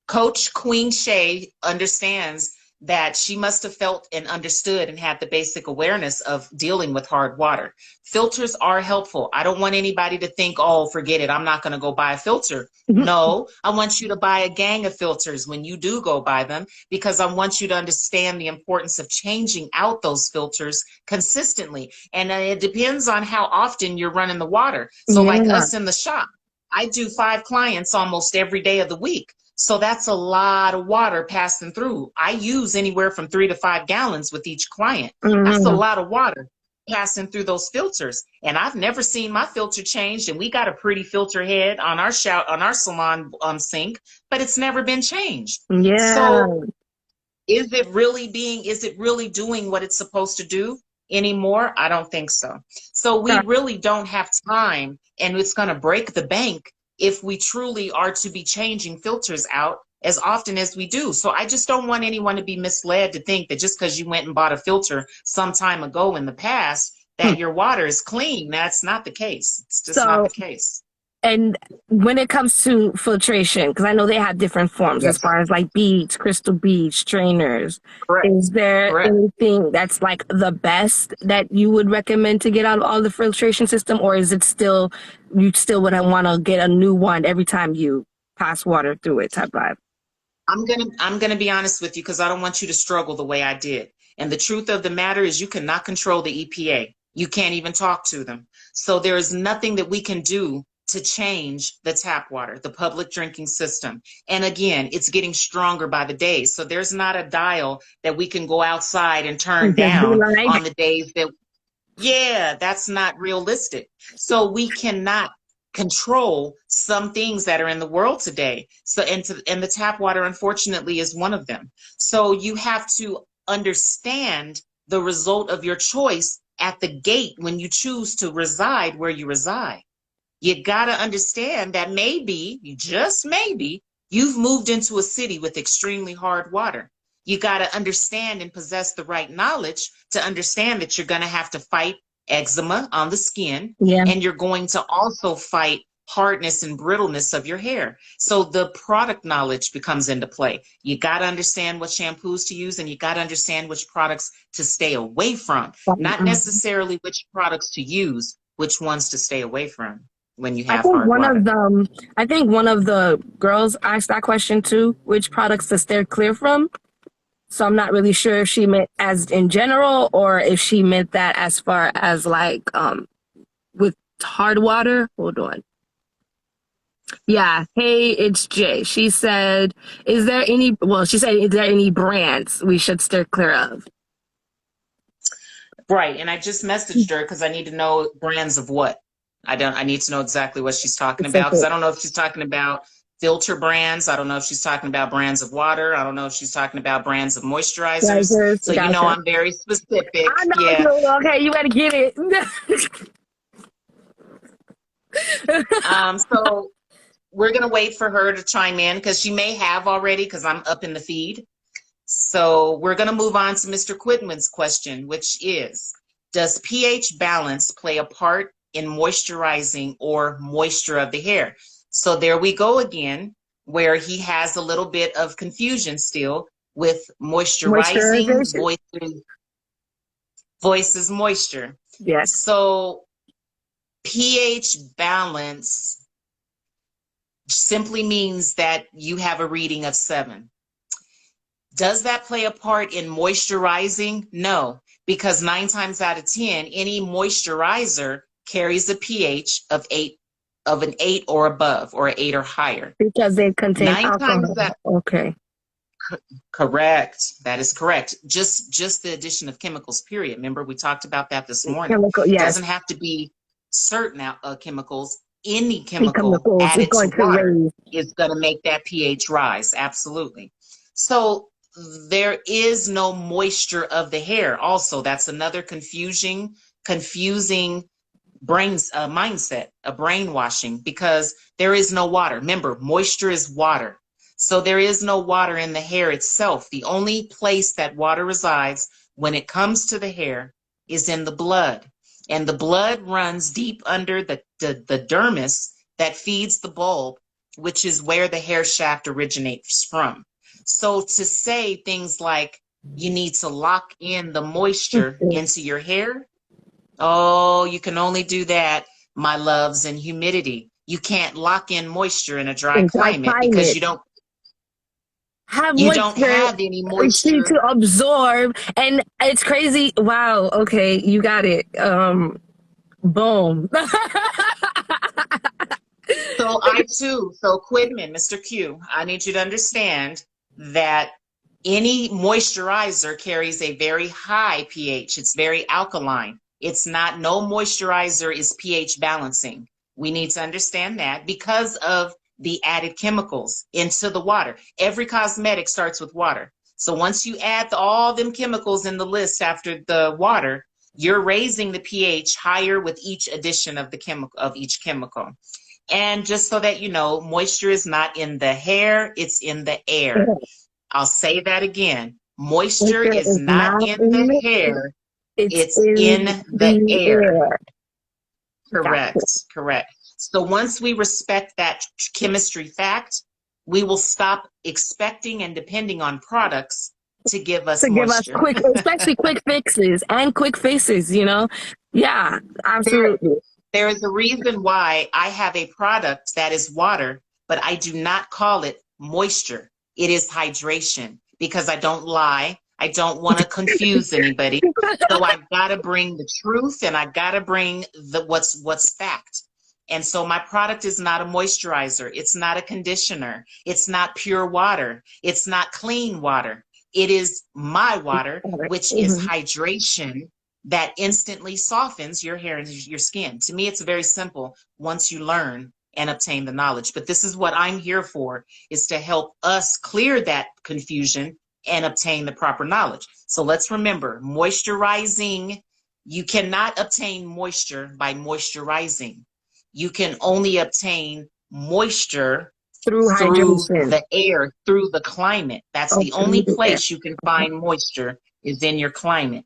Coach Queen Shay understands that she must have felt and understood and had the basic awareness of dealing with hard water. Filters are helpful. I don't want anybody to think, oh, forget it, I'm not going to go buy a filter. No, I want you to buy a gang of filters when you do go buy them, because I want you to understand the importance of changing out those filters consistently. And it depends on how often you're running the water. So like Yeah. us in the shop, I do 5 clients almost every day of the week. So that's a lot of water passing through. I use anywhere from 3 to 5 gallons with each client. That's a lot of water passing through those filters. And I've never seen my filter changed. And we got a pretty filter head on our salon sink, but it's never been changed. Yeah. So is it really doing what it's supposed to do anymore? I don't think so. So we really don't have time, and it's going to break the bank if we truly are to be changing filters out as often as we do. So I just don't want anyone to be misled to think that just because you went and bought a filter some time ago in the past, that your water is clean. That's not the case. It's just not So, the case. and when it comes to filtration, because I know they have different forms as Yes, far as like beads, crystal beads, strainers. correct, Is there correct. anything that's like the best that you would recommend to get out of all the filtration system, or is it still you still would want to get a new one every time you pass water through it type vibe? I'm gonna be honest with you because I don't want you to struggle the way I did. And the truth of the matter is you cannot control the EPA. You can't even talk to them. So there is nothing that we can do to change the tap water, the public drinking system. And again, it's getting stronger by the day. So there's not a dial that we can go outside and turn Just be down like, on the days that, yeah, that's not realistic. So we cannot control some things that are in the world today. So, and the tap water, unfortunately, is one of them. So you have to understand the result of your choice at the gate when you choose to reside where you reside. You got to understand that maybe, just maybe, you've moved into a city with extremely hard water. You got to understand and possess the right knowledge to understand that you're going to have to fight eczema on the skin, yeah. and you're going to also fight hardness and brittleness of your hair. So the product knowledge becomes into play. You got to understand what shampoos to use, and you got to understand which products to stay away from. Not necessarily which products to use, which ones to stay away from when you I have think hard one water. of them, I think one of the girls asked that question too, which products to steer clear from. So I'm not really sure if she meant as in general or if she meant that as far as like with hard water. Hold on. Yeah. Hey, it's Jay. She said, is there any, well, she said, is there any brands we should steer clear of? Right. And I just messaged her because I need to know brands of what. I need to know exactly what she's talking about because I don't know if she's talking about filter brands. I don't know if she's talking about brands of water. I don't know if she's talking about brands of moisturizers. So, you know, Gotcha. I'm very specific. I know Yeah. you. Okay, you better get it. So we're going to wait for her to chime in because she may have already because I'm up in the feed. So we're going to move on to Mr. Quitman's question, which is, does pH balance play a part in moisturizing or moisture of the hair? So there we go again, where he has a little bit of confusion still with moisturizing Moisturization. voices moisture. Yes. So pH balance simply means that you have a reading of 7. Does that play a part in moisturizing? No, because 9 times out of 10, any moisturizer carries a pH of an 8 or above, or an 8 or higher. Because they contain 9 times alcohol. that. Okay. Correct. That is correct. Just the addition of chemicals, period. Remember, we talked about that this morning. Chemical, It yes. doesn't have to be certain chemicals. Any The chemical chemicals is added to going to water raise. is going to make that pH rise. Absolutely. So there is no moisture of the hair. Also, that's another confusing mindset, a brainwashing, because there is no water. Remember, moisture is water. So there is no water in the hair itself. The only place that water resides when it comes to the hair is in the blood. And the blood runs deep under the dermis that feeds the bulb, which is where the hair shaft originates from. So to say things like you need to lock in the moisture into your hair, oh, you can only do that, my loves, in humidity. You can't lock in moisture in a dry climate because you don't have have any moisture moisture. to absorb, and it's crazy. Wow. Okay, you got it. Boom. So Quidman, Mr. Q, I need you to understand that any moisturizer carries a very high pH. It's very alkaline. It's not, no moisturizer is pH balancing. We need to understand that because of the added chemicals into the water. Every cosmetic starts with water. So once you add all them chemicals in the list after the water, you're raising the pH higher with each addition of each chemical. And just so that you know, moisture is not in the hair, it's in the air. I'll say that again. Moisture Moisture is is not not in in the the, hair, it's it's in in the the air. air. Correct, Gotcha. correct. So once we respect that chemistry fact, we will stop expecting and depending on products to give us To give us moisture. quick, especially quick fixes and quick faces, you know? Yeah, There, absolutely. there is a reason why I have a product that is water, but I do not call it moisture. It is hydration because I don't lie. I don't want to confuse anybody. So I gotta bring the truth and I gotta bring the what's fact. And so my product is not a moisturizer. It's not a conditioner. It's not pure water. It's not clean water. It is my water, which is Mhm. hydration that instantly softens your hair and your skin. To me, it's very simple once you learn and obtain the knowledge. But this is what I'm here for, is to help us clear that confusion and obtain the proper knowledge. So let's remember, moisturizing, you cannot obtain moisture by moisturizing. You can only obtain moisture Through through hydration. the air, through the climate. That's Oh, the through only the air. place you can find moisture is in your climate.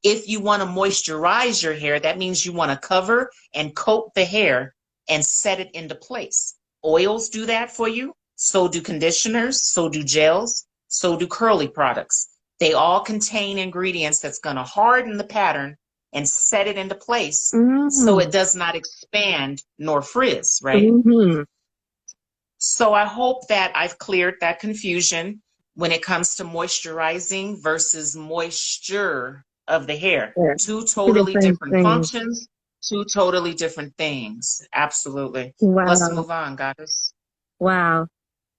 If you want to moisturize your hair, that means you want to cover and coat the hair and set it into place. Oils do that for you. So do conditioners. So do gels. So do curly products. They all contain ingredients that's going to harden the pattern and set it into place so it Mm-hmm. does not expand nor frizz, right? Mm-hmm. So I hope that I've cleared that confusion when it comes to moisturizing versus moisture of the hair. Yeah. Two Two totally different different things. functions, two totally different things. Absolutely. Let's Wow. move on, goddess. Wow.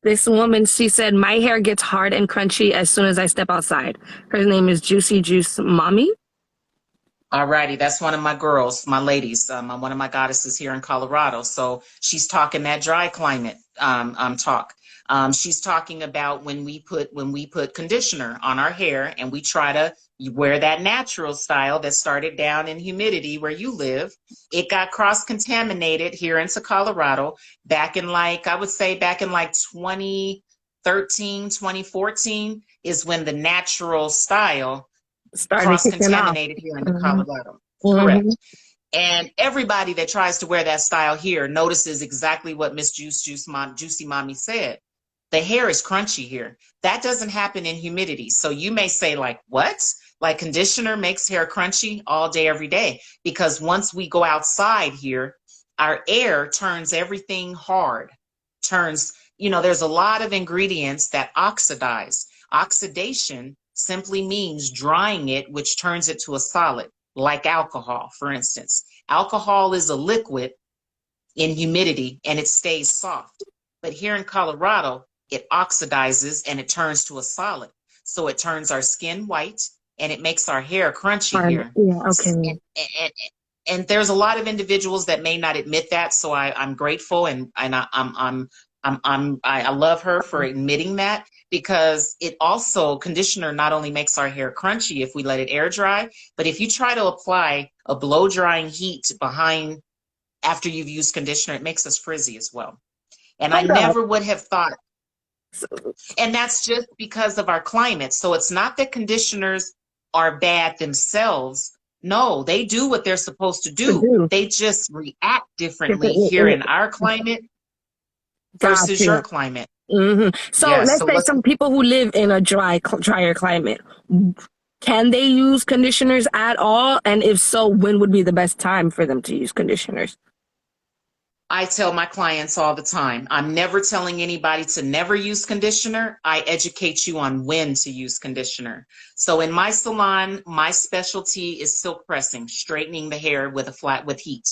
This woman, she said, my hair gets hard and crunchy as soon as I step outside. Her name is Juicy Juice Mommy. All righty, that's one of my girls, my ladies, one of my goddesses here in Colorado. So she's talking that dry climate talk. She's talking about when we put conditioner on our hair and we try to wear that natural style that started down in humidity where you live. It got cross contaminated here into Colorado back in I would say back in 2013, 2014 is when the natural style Started kicking off. cross-contaminated here into Mm-hmm. Colorado. Mm-hmm. Correct. And everybody that tries to wear that style here notices exactly what Miss Juicy Mommy said. The hair is crunchy here. That doesn't happen in humidity. So you may say what? Like conditioner makes hair crunchy all day, every day. Because once we go outside here, our air turns everything hard. There's a lot of ingredients that oxidize. Oxidation simply means drying it, which turns it to a solid, like alcohol, for instance. Alcohol is a liquid in humidity and it stays soft. But here in Colorado, it oxidizes and it turns to a solid. So it turns our skin white and it makes our hair crunchy here. Yeah, okay. And there's a lot of individuals that may not admit that. So I'm grateful and I love her for admitting that, because it also, conditioner not only makes our hair crunchy if we let it air dry, but if you try to apply a blow drying heat behind after you've used conditioner, it makes us frizzy as well. And I Hold up. never would have thought, and that's just because of our climate. So it's not that conditioners are bad themselves. No, they do what they're supposed to do. They just react differently here in our climate versus your Gotcha. climate. Mm-hmm. So Yes. let's So say let's some people who live in a drier climate, can they use conditioners at all? And if so, when would be the best time for them to use conditioners? I tell my clients all the time, I'm never telling anybody to never use conditioner. I educate you on when to use conditioner. So in my salon, my specialty is silk pressing, straightening the hair with heat.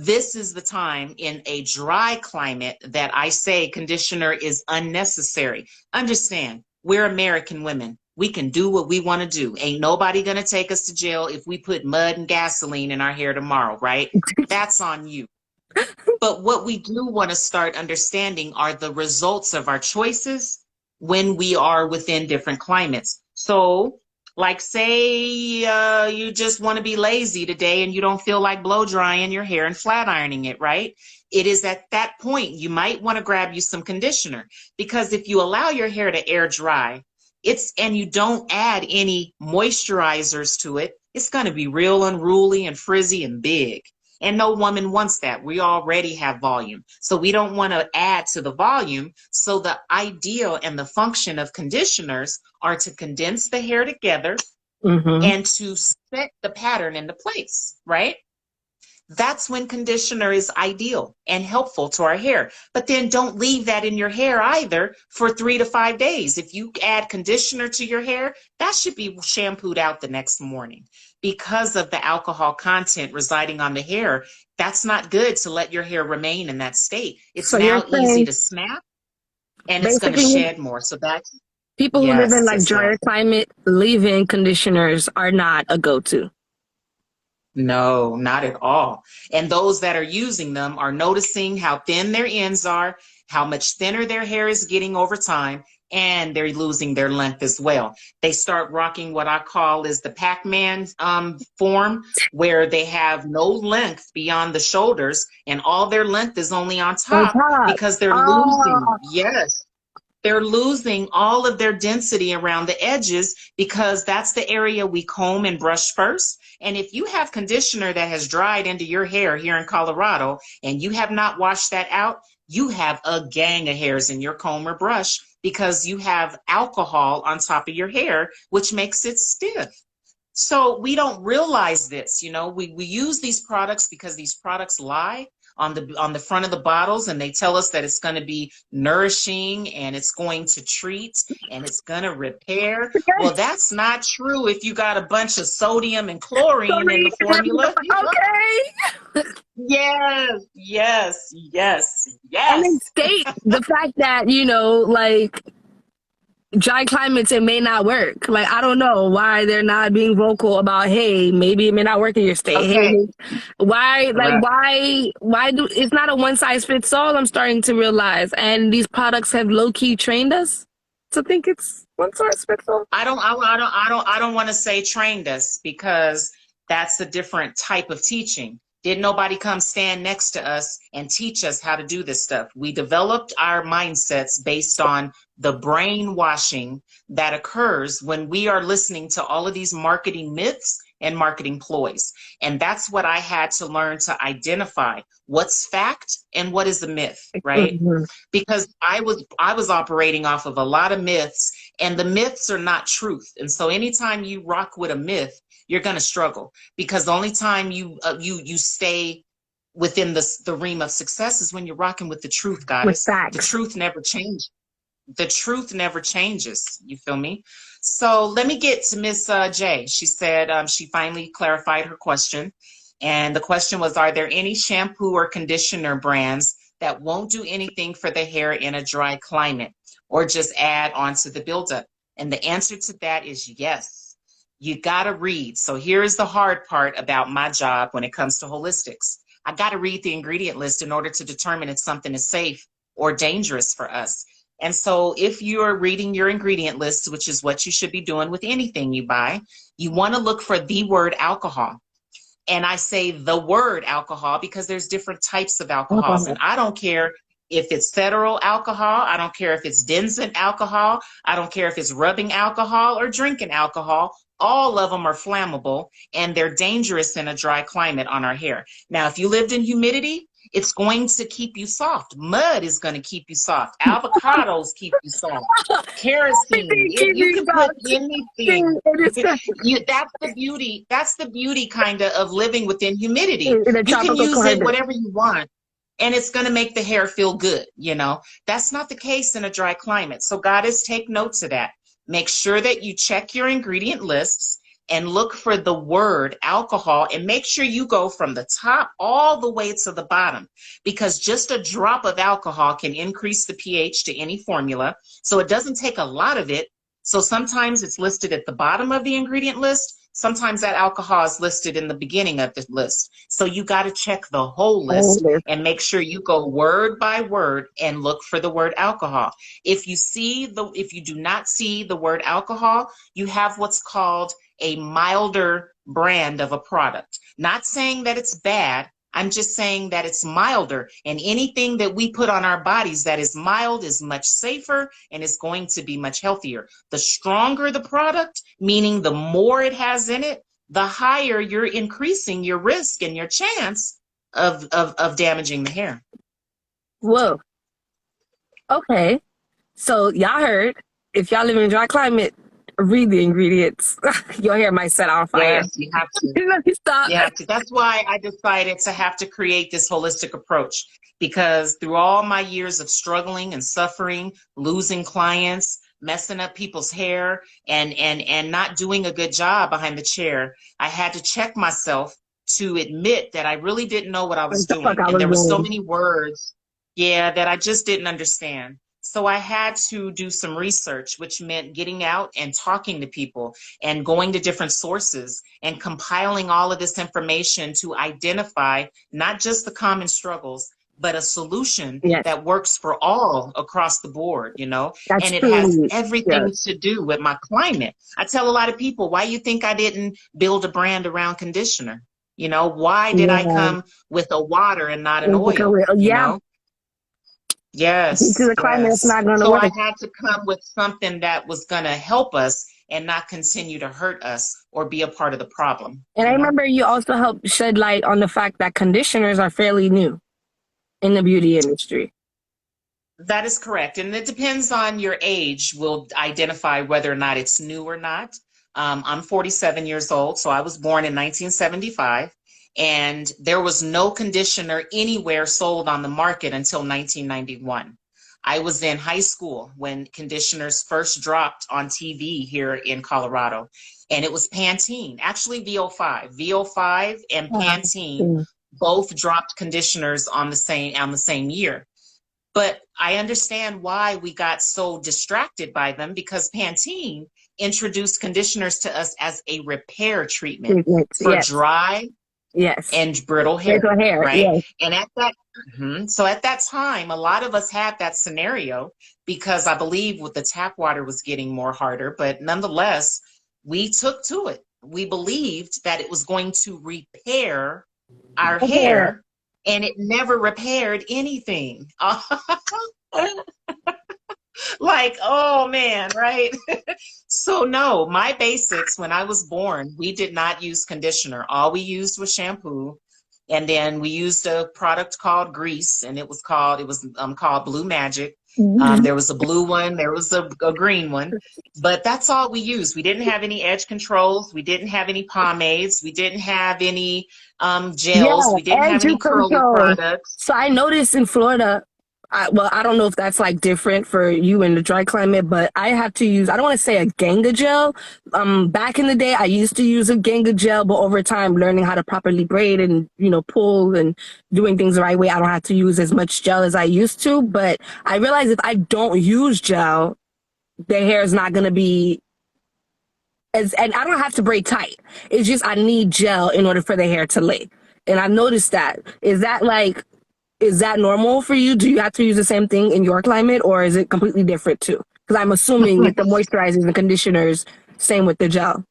This is the time in a dry climate that I say conditioner is unnecessary. Understand, we're American women. We can do what we want to do. Ain't nobody going to take us to jail if we put mud and gasoline in our hair tomorrow, right? That's on you. But what we do want to start understanding are the results of our choices when we are within different climates. So Like say you just want to be lazy today and you don't feel like blow drying your hair and flat ironing it, right? It is at that point you might want to grab you some conditioner, because if you allow your hair to air dry, and you don't add any moisturizers to it, it's going to be real unruly and frizzy and big. And no woman wants that. We already have volume. So we don't want to add to the volume. So the ideal and the function of conditioners are to condense the hair together and to set the pattern into place, right? That's when conditioner is ideal and helpful to our hair. But then don't leave that in your hair either for 3 to 5 days. If you add conditioner to your hair, that should be shampooed out the next morning. Because of the alcohol content residing on the hair, that's not good to let your hair remain in that state. It's So now you're easy saying to snap, and it's going to basically shed more. So that's, people who live in yes, like yes, drier yes. climate, leave-in conditioners are not a go-to. No, not at all. And those that are using them are noticing how thin their ends are, how much thinner their hair is getting over time, and they're losing their length as well. They start rocking what I call is the Pac-Man form, where they have no length beyond the shoulders, and all their length is only on On top top. because they're losing. Oh, Yes. They're losing all of their density around the edges, because that's the area we comb and brush first. And if you have conditioner that has dried into your hair here in Colorado and you have not washed that out, you have a gang of hairs in your comb or brush because you have alcohol on top of your hair, which makes it stiff. So we don't realize this, we use these products because these products lie on the front of the bottles, and they tell us that it's going to be nourishing and it's going to treat and it's going to repair. Well, that's not true if you got a bunch of sodium and chlorine in the formula. okay. Yes, yes, yes, And they yes. state the fact that, like dry climates, it may not work. Like, I don't know why they're not being vocal about, hey, maybe it may not work in your state. Okay. Hey, why, like, Right. why do, it's not a one size fits all, I'm starting to realize. And these products have low key trained us to think it's one size fits all. I don't want to say trained us, because that's a different type of teaching. Did nobody come stand next to us and teach us how to do this stuff? We developed our mindsets based on the brainwashing that occurs when we are listening to all of these marketing myths and marketing ploys. And that's what I had to learn to identify what's fact and what is a myth, right? Because I was operating off of a lot of myths, and the myths are not truth. And so anytime you rock with a myth, you're going to struggle, because the only time you stay within the realm of success is when you're rocking with the truth, goddess. The truth never changes. The truth never changes. You feel me? So let me get to Miss J. She said she finally clarified her question. And the question was, are there any shampoo or conditioner brands that won't do anything for the hair in a dry climate, or just add on to the buildup? And the answer to that is yes. You got to read. So here's the hard part about my job when it comes to holistics. I got to read the ingredient list in order to determine if something is safe or dangerous for us. And so if you're reading your ingredient list, which is what you should be doing with anything you buy, you want to look for the word alcohol. And I say the word alcohol because there's different types of alcohols. And I don't care if it's federal alcohol. I don't care if it's Denzent alcohol. I don't care if it's rubbing alcohol or drinking alcohol. All of them are flammable, and they're dangerous in a dry climate on our hair. Now, if you lived in humidity, it's going to keep you soft. Mud is going to keep you soft. Avocados keep you soft. Kerosene. You can put anything. That's the beauty. That's the beauty kind of living within humidity. You can use it whatever you want, and it's going to make the hair feel good. That's not the case in a dry climate. So goddess, take notes of that. Make sure that you check your ingredient lists and look for the word alcohol, and make sure you go from the top all the way to the bottom, because just a drop of alcohol can increase the pH to any formula. So it doesn't take a lot of it. So sometimes it's listed at the bottom of the ingredient list. sometimes that alcohol is listed in the beginning of the list. So you got to check the whole list Oh, and make sure you go word by word and look for the word alcohol. If you do not see the word alcohol, you have what's called a milder brand of a product. Not saying that it's bad. I'm just saying that it's milder, and anything that we put on our bodies that is mild is much safer and is going to be much healthier. The stronger the product, meaning the more it has in it, the higher you're increasing your risk and your chance of damaging the hair. whoa. Okay. So y'all heard, if y'all live in a dry climate, read the ingredients. Your hair might set on fire. Yes, you have to. Let me stop. You have to. That's why I decided to have to create this holistic approach, because through all my years of struggling and suffering, losing clients, messing up people's hair, and not doing a good job behind the chair, I had to check myself to admit that I really didn't know what I was What the fuck doing. I And was there were so doing. many words, yeah, that I just didn't understand. So I had to do some research, which meant getting out and talking to people and going to different sources and compiling all of this information to identify not just the common struggles, but a solution Yes, that works for all across the board, you know, that's and it has truly, everything yes. to do with my climate. I tell a lot of people, why you think I didn't build a brand around conditioner? You know, why did I Yeah. come with a water and not an It's like oil? You yeah, know? due to Yes, the climate, it's yes. not going to So work. I had to come with something that was going to help us and not continue to hurt us or be a part of the problem, And I you know? remember you also helped shed light on the fact that conditioners are fairly new in the beauty industry. That is correct. And it depends on your age, will identify whether or not it's new or not. I'm 47 years old, so I was born in 1975, and there was no conditioner anywhere sold on the market until 1991. I was in high school when conditioners first dropped on TV here in Colorado, and it was Pantene, actually VO5. VO5 and Pantene Mm. both dropped conditioners on the same year. But I understand why we got so distracted by them, because Pantene introduced conditioners to us as a repair treatment Treatments, for yes, dry yes. and brittle hair, Facial hair, right? yes. And so at that time, a lot of us had that scenario because I believe with the tap water was getting more harder, but nonetheless, we took to it. We believed that it was going to repair our Hair. hair, and it never repaired anything. Like, oh man, right? So no, my basics when I was born, we did not use conditioner. All we used was shampoo. And then we used a product called grease, and it was called Blue Magic. Mhm. There was a blue one, there was a green one, but that's all we used. We didn't have any edge controls. We didn't have any pomades. We didn't have any Yeah, gels. We didn't have edge any curly control. products. So I noticed in Florida, I don't know if that's like different for you in the dry climate, but I have to use, I don't want to say a Ganga gel. Back in the day, I used to use a Ganga gel, but over time, learning how to properly braid and, pull and doing things the right way, I don't have to use as much gel as I used to. But I realize if I don't use gel, the hair is not going to be and I don't have to braid tight. It's just I need gel in order for the hair to lay. And I've noticed that. Is that normal for you? Do you have to use the same thing in your climate, or is it completely different too? Because I'm assuming with the moisturizers and conditioners, same with the gel.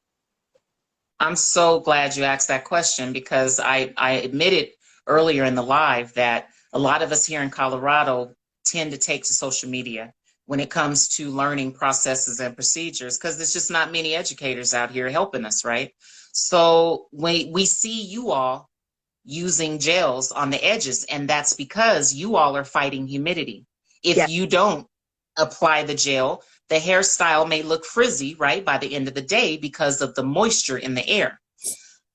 I'm so glad you asked that question, because I admitted earlier in the live that a lot of us here in Colorado tend to take to social media when it comes to learning processes and procedures, because there's just not many educators out here helping us, right? So when we see you all using gels on the edges, and that's because you all are fighting humidity. If Yeah. you don't apply the gel, the hairstyle may look frizzy, right, by the end of the day because of the moisture in the air.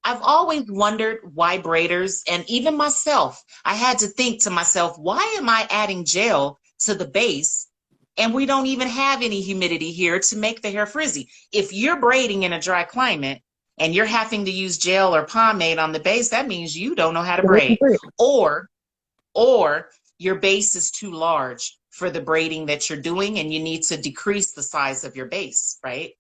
I've always wondered why braiders, and even myself, I had to think to myself, why am I adding gel to the base and we don't even have any humidity here to make the hair frizzy? If you're braiding in a dry climate and you're having to use gel or pomade on the base, that means you don't know how to braid, or your base is too large for the braiding that you're doing, and you need to decrease the size of your base, right?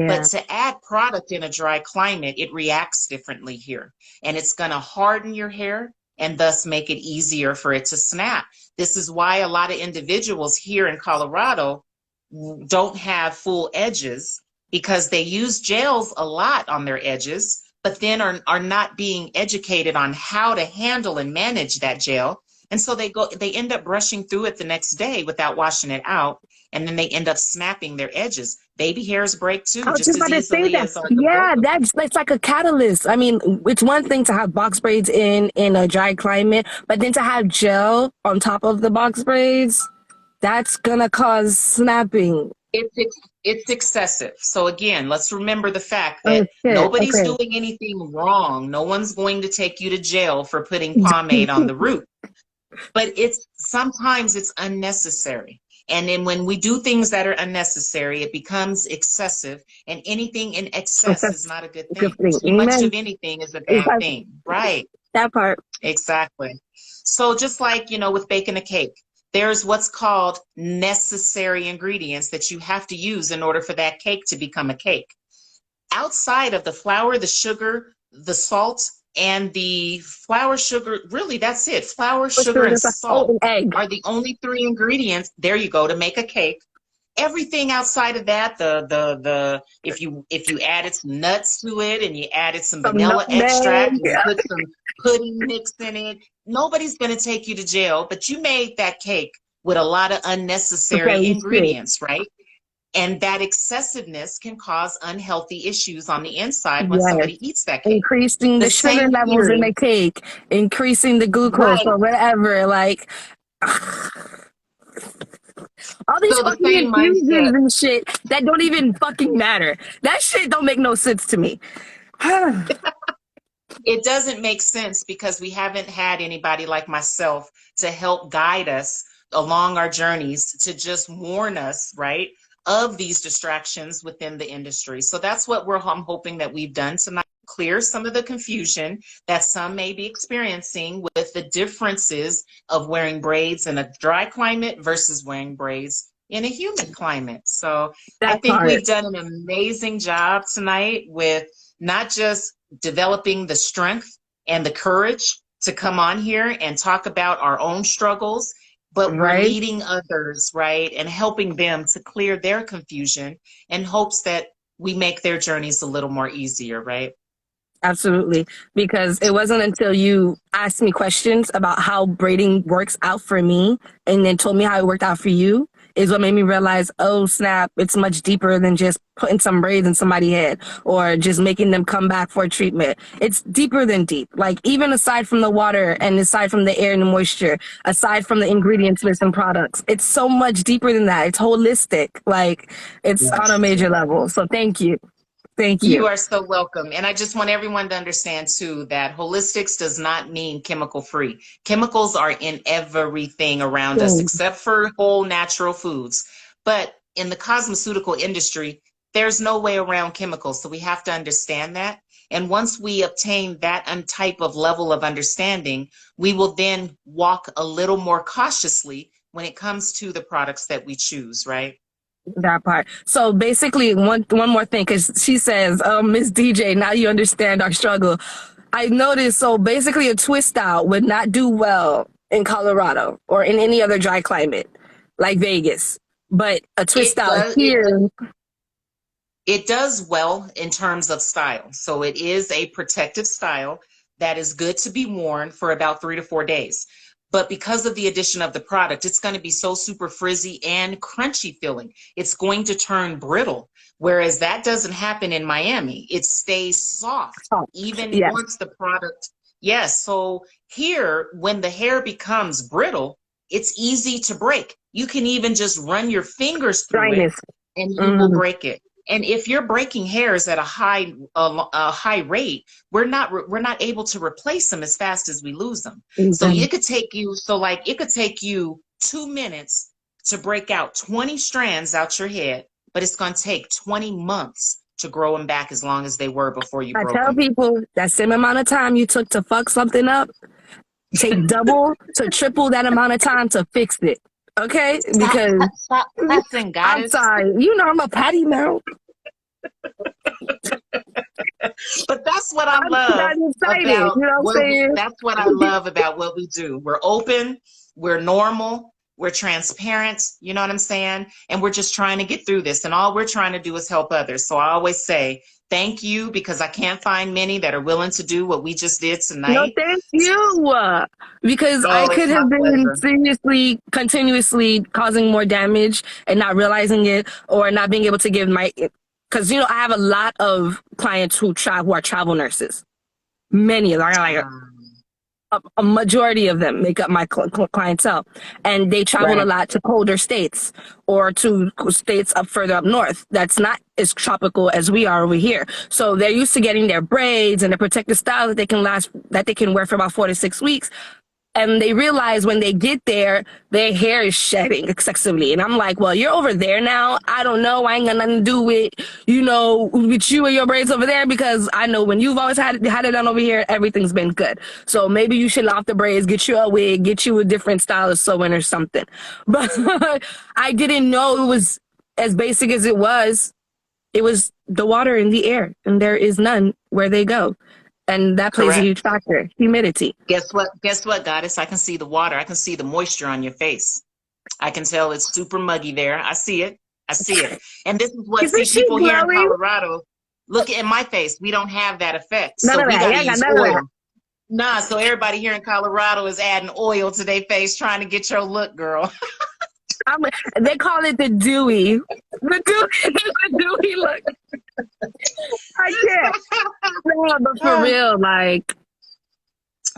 But Yeah. to add product in a dry climate, it reacts differently here. And it's going to harden your hair and thus make it easier for it to snap. This is why a lot of individuals here in Colorado don't have full edges, because they use gels a lot on their edges, but then are not being educated on how to handle and manage that gel. And so they end up brushing through it the next day without washing it out. And then they end up snapping their edges. Baby hairs break I too, was just just as about to say easily that. as on the Yeah, both of them. that's like a catalyst. I mean, it's one thing to have box braids in a dry climate, but then to have gel on top of the box braids, that's gonna cause snapping. It's excessive. So again, let's remember the fact Oh that shit. nobody's Okay. doing anything wrong. No one's going to take you to jail for putting pomade on the root. But sometimes it's unnecessary. And then when we do things that are unnecessary, it becomes excessive. And anything in excess is That's not a good a good thing. thing. Too much Amen. of anything is a bad Exactly. thing. Right. That part. Exactly. So just like, with baking a cake, there's what's called necessary ingredients that you have to use in order for that cake to become a cake. Outside of the flour, the sugar, the salt, and the flour, sugar, really that's it. Flour, sugar, and Oh, salt an egg. are the only three ingredients, there you go, to make a cake. Everything outside of that, if you added some nuts to it and you added some Some vanilla extract nutmeg. and you put some pudding mix in it, nobody's going to take you to jail. But you made that cake with a lot of unnecessary Very true. ingredients, right? And that excessiveness can cause unhealthy issues on the inside when Yes. somebody eats that cake. Increasing The the sugar same levels in here, the cake, increasing the glucose right? or whatever. Like all these So the fucking same mindset. infusions and shit that don't even fucking matter. That shit don't make no sense to me. It doesn't make sense because we haven't had anybody like myself to help guide us along our journeys, to just warn us, right, of these distractions within the industry. So that's what I'm hoping that we've done tonight, clear some of the confusion that some may be experiencing with the differences of wearing braids in a dry climate versus wearing braids in a humid climate. So I That think part. we've done an amazing job tonight with not just developing the strength and the courage to come on here and talk about our own struggles, but we're Right? leading others, right, and helping them to clear their confusion in hopes that we make their journeys a little more easier, right? Absolutely. Because it wasn't until you asked me questions about how braiding works out for me and then told me how it worked out for you is what made me realize, oh snap, it's much deeper than just putting some braids in somebody's head or just making them come back for a treatment. It's deeper than deep. Like even aside from the water and aside from the air and the moisture, aside from the ingredients list and products, it's so much deeper than that. It's holistic. Like it's on a Yes. major level. So thank you. Thank You you. are so welcome. And I just want everyone to understand too that holistics does not mean chemical free. Chemicals are in everything around us except for whole natural foods. But in the cosmeceutical industry, there's no way around chemicals. So we have to understand that. And once we obtain that type of level of understanding, we will then walk a little more cautiously when it comes to the products that we choose, right? That part. So basically, one more thing, because she says, Miss DJ, now you understand our struggle. I noticed, so basically a twist out would not do well in Colorado or in any other dry climate like Vegas. But a twist It out does. here, It does well in terms of style. So it is a protective style that is good to be worn for about 3 to 4 days. But because of the addition of the product, it's going to be so super frizzy and crunchy feeling. It's going to turn brittle. Whereas that doesn't happen in Miami. It stays soft, oh, even yes, once the product. Yes. So here, when the hair becomes brittle, it's easy to break. You can even just run your fingers through it dryness. and you will Mm, break it. And if you're breaking hairs at a high rate, we're not able to replace them as fast as we lose them. So exactly. it could take you 2 minutes to break out 20 strands out your head, but it's going to take 20 months to grow them back as long as they were before you I broke tell them. people that same amount of time you took to fuck something up, take double to triple that amount of time to fix it. Okay, Stop, because stop cussing, I'm goddess. sorry. You know I'm a patty mouth. But that's what I I'm love that excited. about You know what I'm what we, saying? that's what I love about what we do. We're open, we're normal, we're transparent, you know what I'm saying? And we're just trying to get through this. And all we're trying to do is help others. So I always say, thank you, because I can't find many that are willing to do what we just did No, tonight. thank you. Because I Oh, could it's my have been pleasure. seriously, continuously causing more damage and not realizing it or not being able to give my. Because, you know, I have a lot of clients who are travel nurses. Many of them. I got like Um, a majority of them make up my clientele, and they travel a right. lot to colder states or to states up further up north that's not as tropical as we are over here. So they're used to getting their braids and their protective style that they can wear for about 4 to 6 weeks, and they realize when they get there, their hair is shedding excessively. And I'm like, well, you're over there now. I don't know. I ain't got nothing to do with, you know, with you and your braids over there, because I know when you've always had it done over here, everything's been good. So maybe you should loft the braids, get you a wig, get you a different style of sewing or something. But I didn't know it was as basic as it was. It was the water in the air, and there is none where they go. And that plays a Correct. huge factor. Humidity. Guess what? Guess what, goddess? I can see the water. I can see the moisture on your face. I can tell it's super muggy there. I see it. I see it. And this is what, Isn't see, she people here in glowing? Colorado, look at my face. We don't have that effect. None So of we that. got You to ain't got use none of that. oil. Nah, so everybody here in Colorado is adding oil to their face trying to get your look, girl. They call it the dewy. The dewy, the dewy look. I can't. No, but for real, like,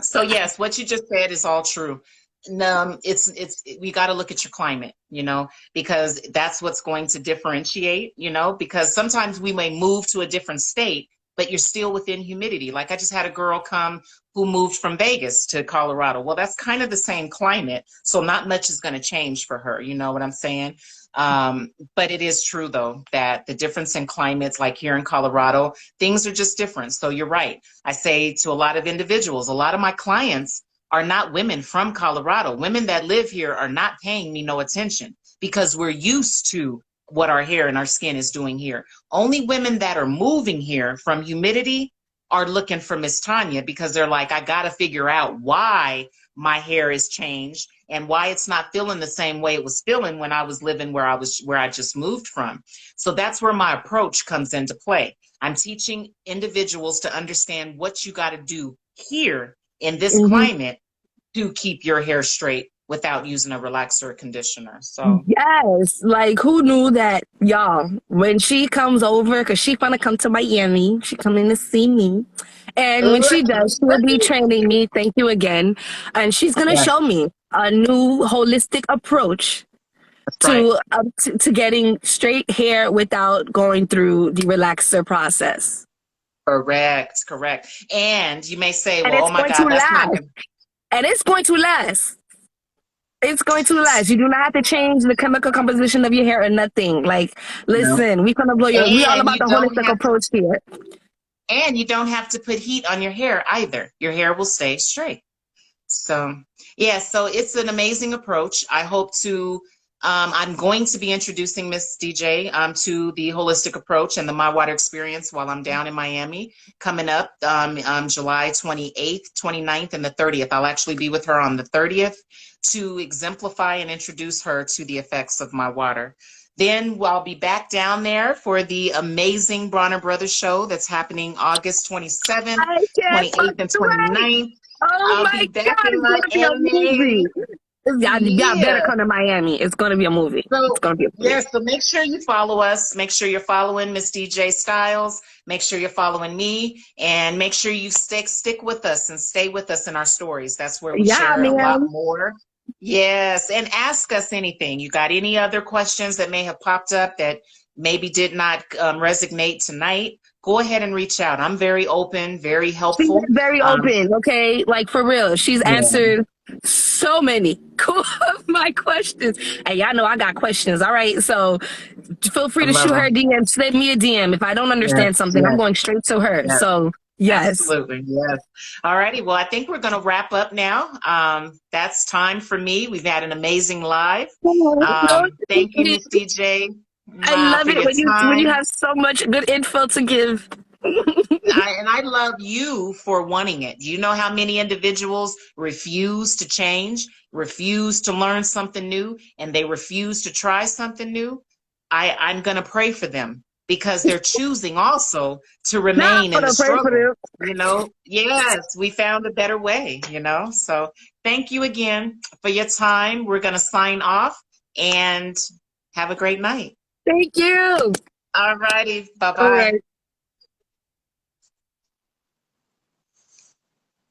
So yes, what you just said is all true. It's we got to look at your climate, you know, because that's what's going to differentiate, you know, because sometimes we may move to a different state, but you're still within humidity. Like I just had a girl come who moved from Vegas to Colorado. Well, that's kind of the same climate, so not much is going to change for her. You know what I'm saying? But it is true though that the difference in climates, like here in Colorado, things are just different. So you're right. I say to a lot of individuals, a lot of my clients are not women from Colorado. Women that live here are not paying me no attention because we're used to what our hair and our skin is doing here. Only women that are moving here from humidity are looking for Miss Tanya because they're like, I got to figure out why my hair is changed and why it's not feeling the same way it was feeling when I was living where I just moved from. So that's where my approach comes into play. I'm teaching individuals to understand what you got to do here in this mhm. climate to keep your hair straight without using a relaxer or conditioner. So Yes, like who knew that, y'all? When she comes over, cause she gonna come to Miami, she coming to see me, and when she does, she'll be training me. Thank you again, and she's gonna yeah, show me a new holistic approach that's right. to getting straight hair without going through the relaxer process. Correct, correct. And you may say, And well, oh it's my going to God, that's not last. good. And it's going to last. It's going to last. You do not have to change the chemical composition of your hair or nothing. Like, No. listen, we gonna blow your. We all And about you the don't holistic have approach here. and you don't have to put heat on your hair either. Your hair will stay straight. So, yeah, so it's an amazing approach. I hope to, I'm going to be introducing Miss DJ to the holistic approach and the My Water experience while I'm down in Miami coming up July 28th, 29th, and the 30th. I'll actually be with her on the 30th to exemplify and introduce her to the effects of My Water. Then I'll be back down there for the amazing Bronner Brothers show that's happening August 27th, I can't 28th, fucking and wait. 29th. Oh I'll my be back god, in it's gonna be a Miami. movie. Y'all better Yeah. come to Miami. It's gonna be a movie. It's So gonna be a movie. yeah, so make sure you follow us. Make sure you're following Miss DJ Styles. Make sure you're following me, and make sure you stick with us and stay with us in our stories. That's where we Yeah, share a lot man. more. Yes, and ask us anything. You got any other questions that may have popped up that maybe did not resonate tonight? Go ahead and reach out. I'm very open, very She's helpful. very open, okay? Like for real. She's Yeah, answered so many of my questions. And y'all know I got questions. All right. So feel free I to love shoot her a them. DM. Send me a DM. If I don't Yes, understand something, I'm yes, going straight to her. yes. So Yes. Absolutely, yes. All righty. Well, I think we're going to wrap up now. That's time for me. We've had an amazing live. Thank you, Miss DJ, I love for it your when you time. have so much good info to give. And I love you for wanting it. Do you know how many individuals refuse to change, refuse to learn something new, and they refuse to try something new? I'm going to pray for them because they're choosing also to Not remain for in the the pray for struggle. them. You know, yes, we found a better way, you know. So thank you again for your time. We're going to sign off and have a great night. Thank you. All righty. Bye All bye. right.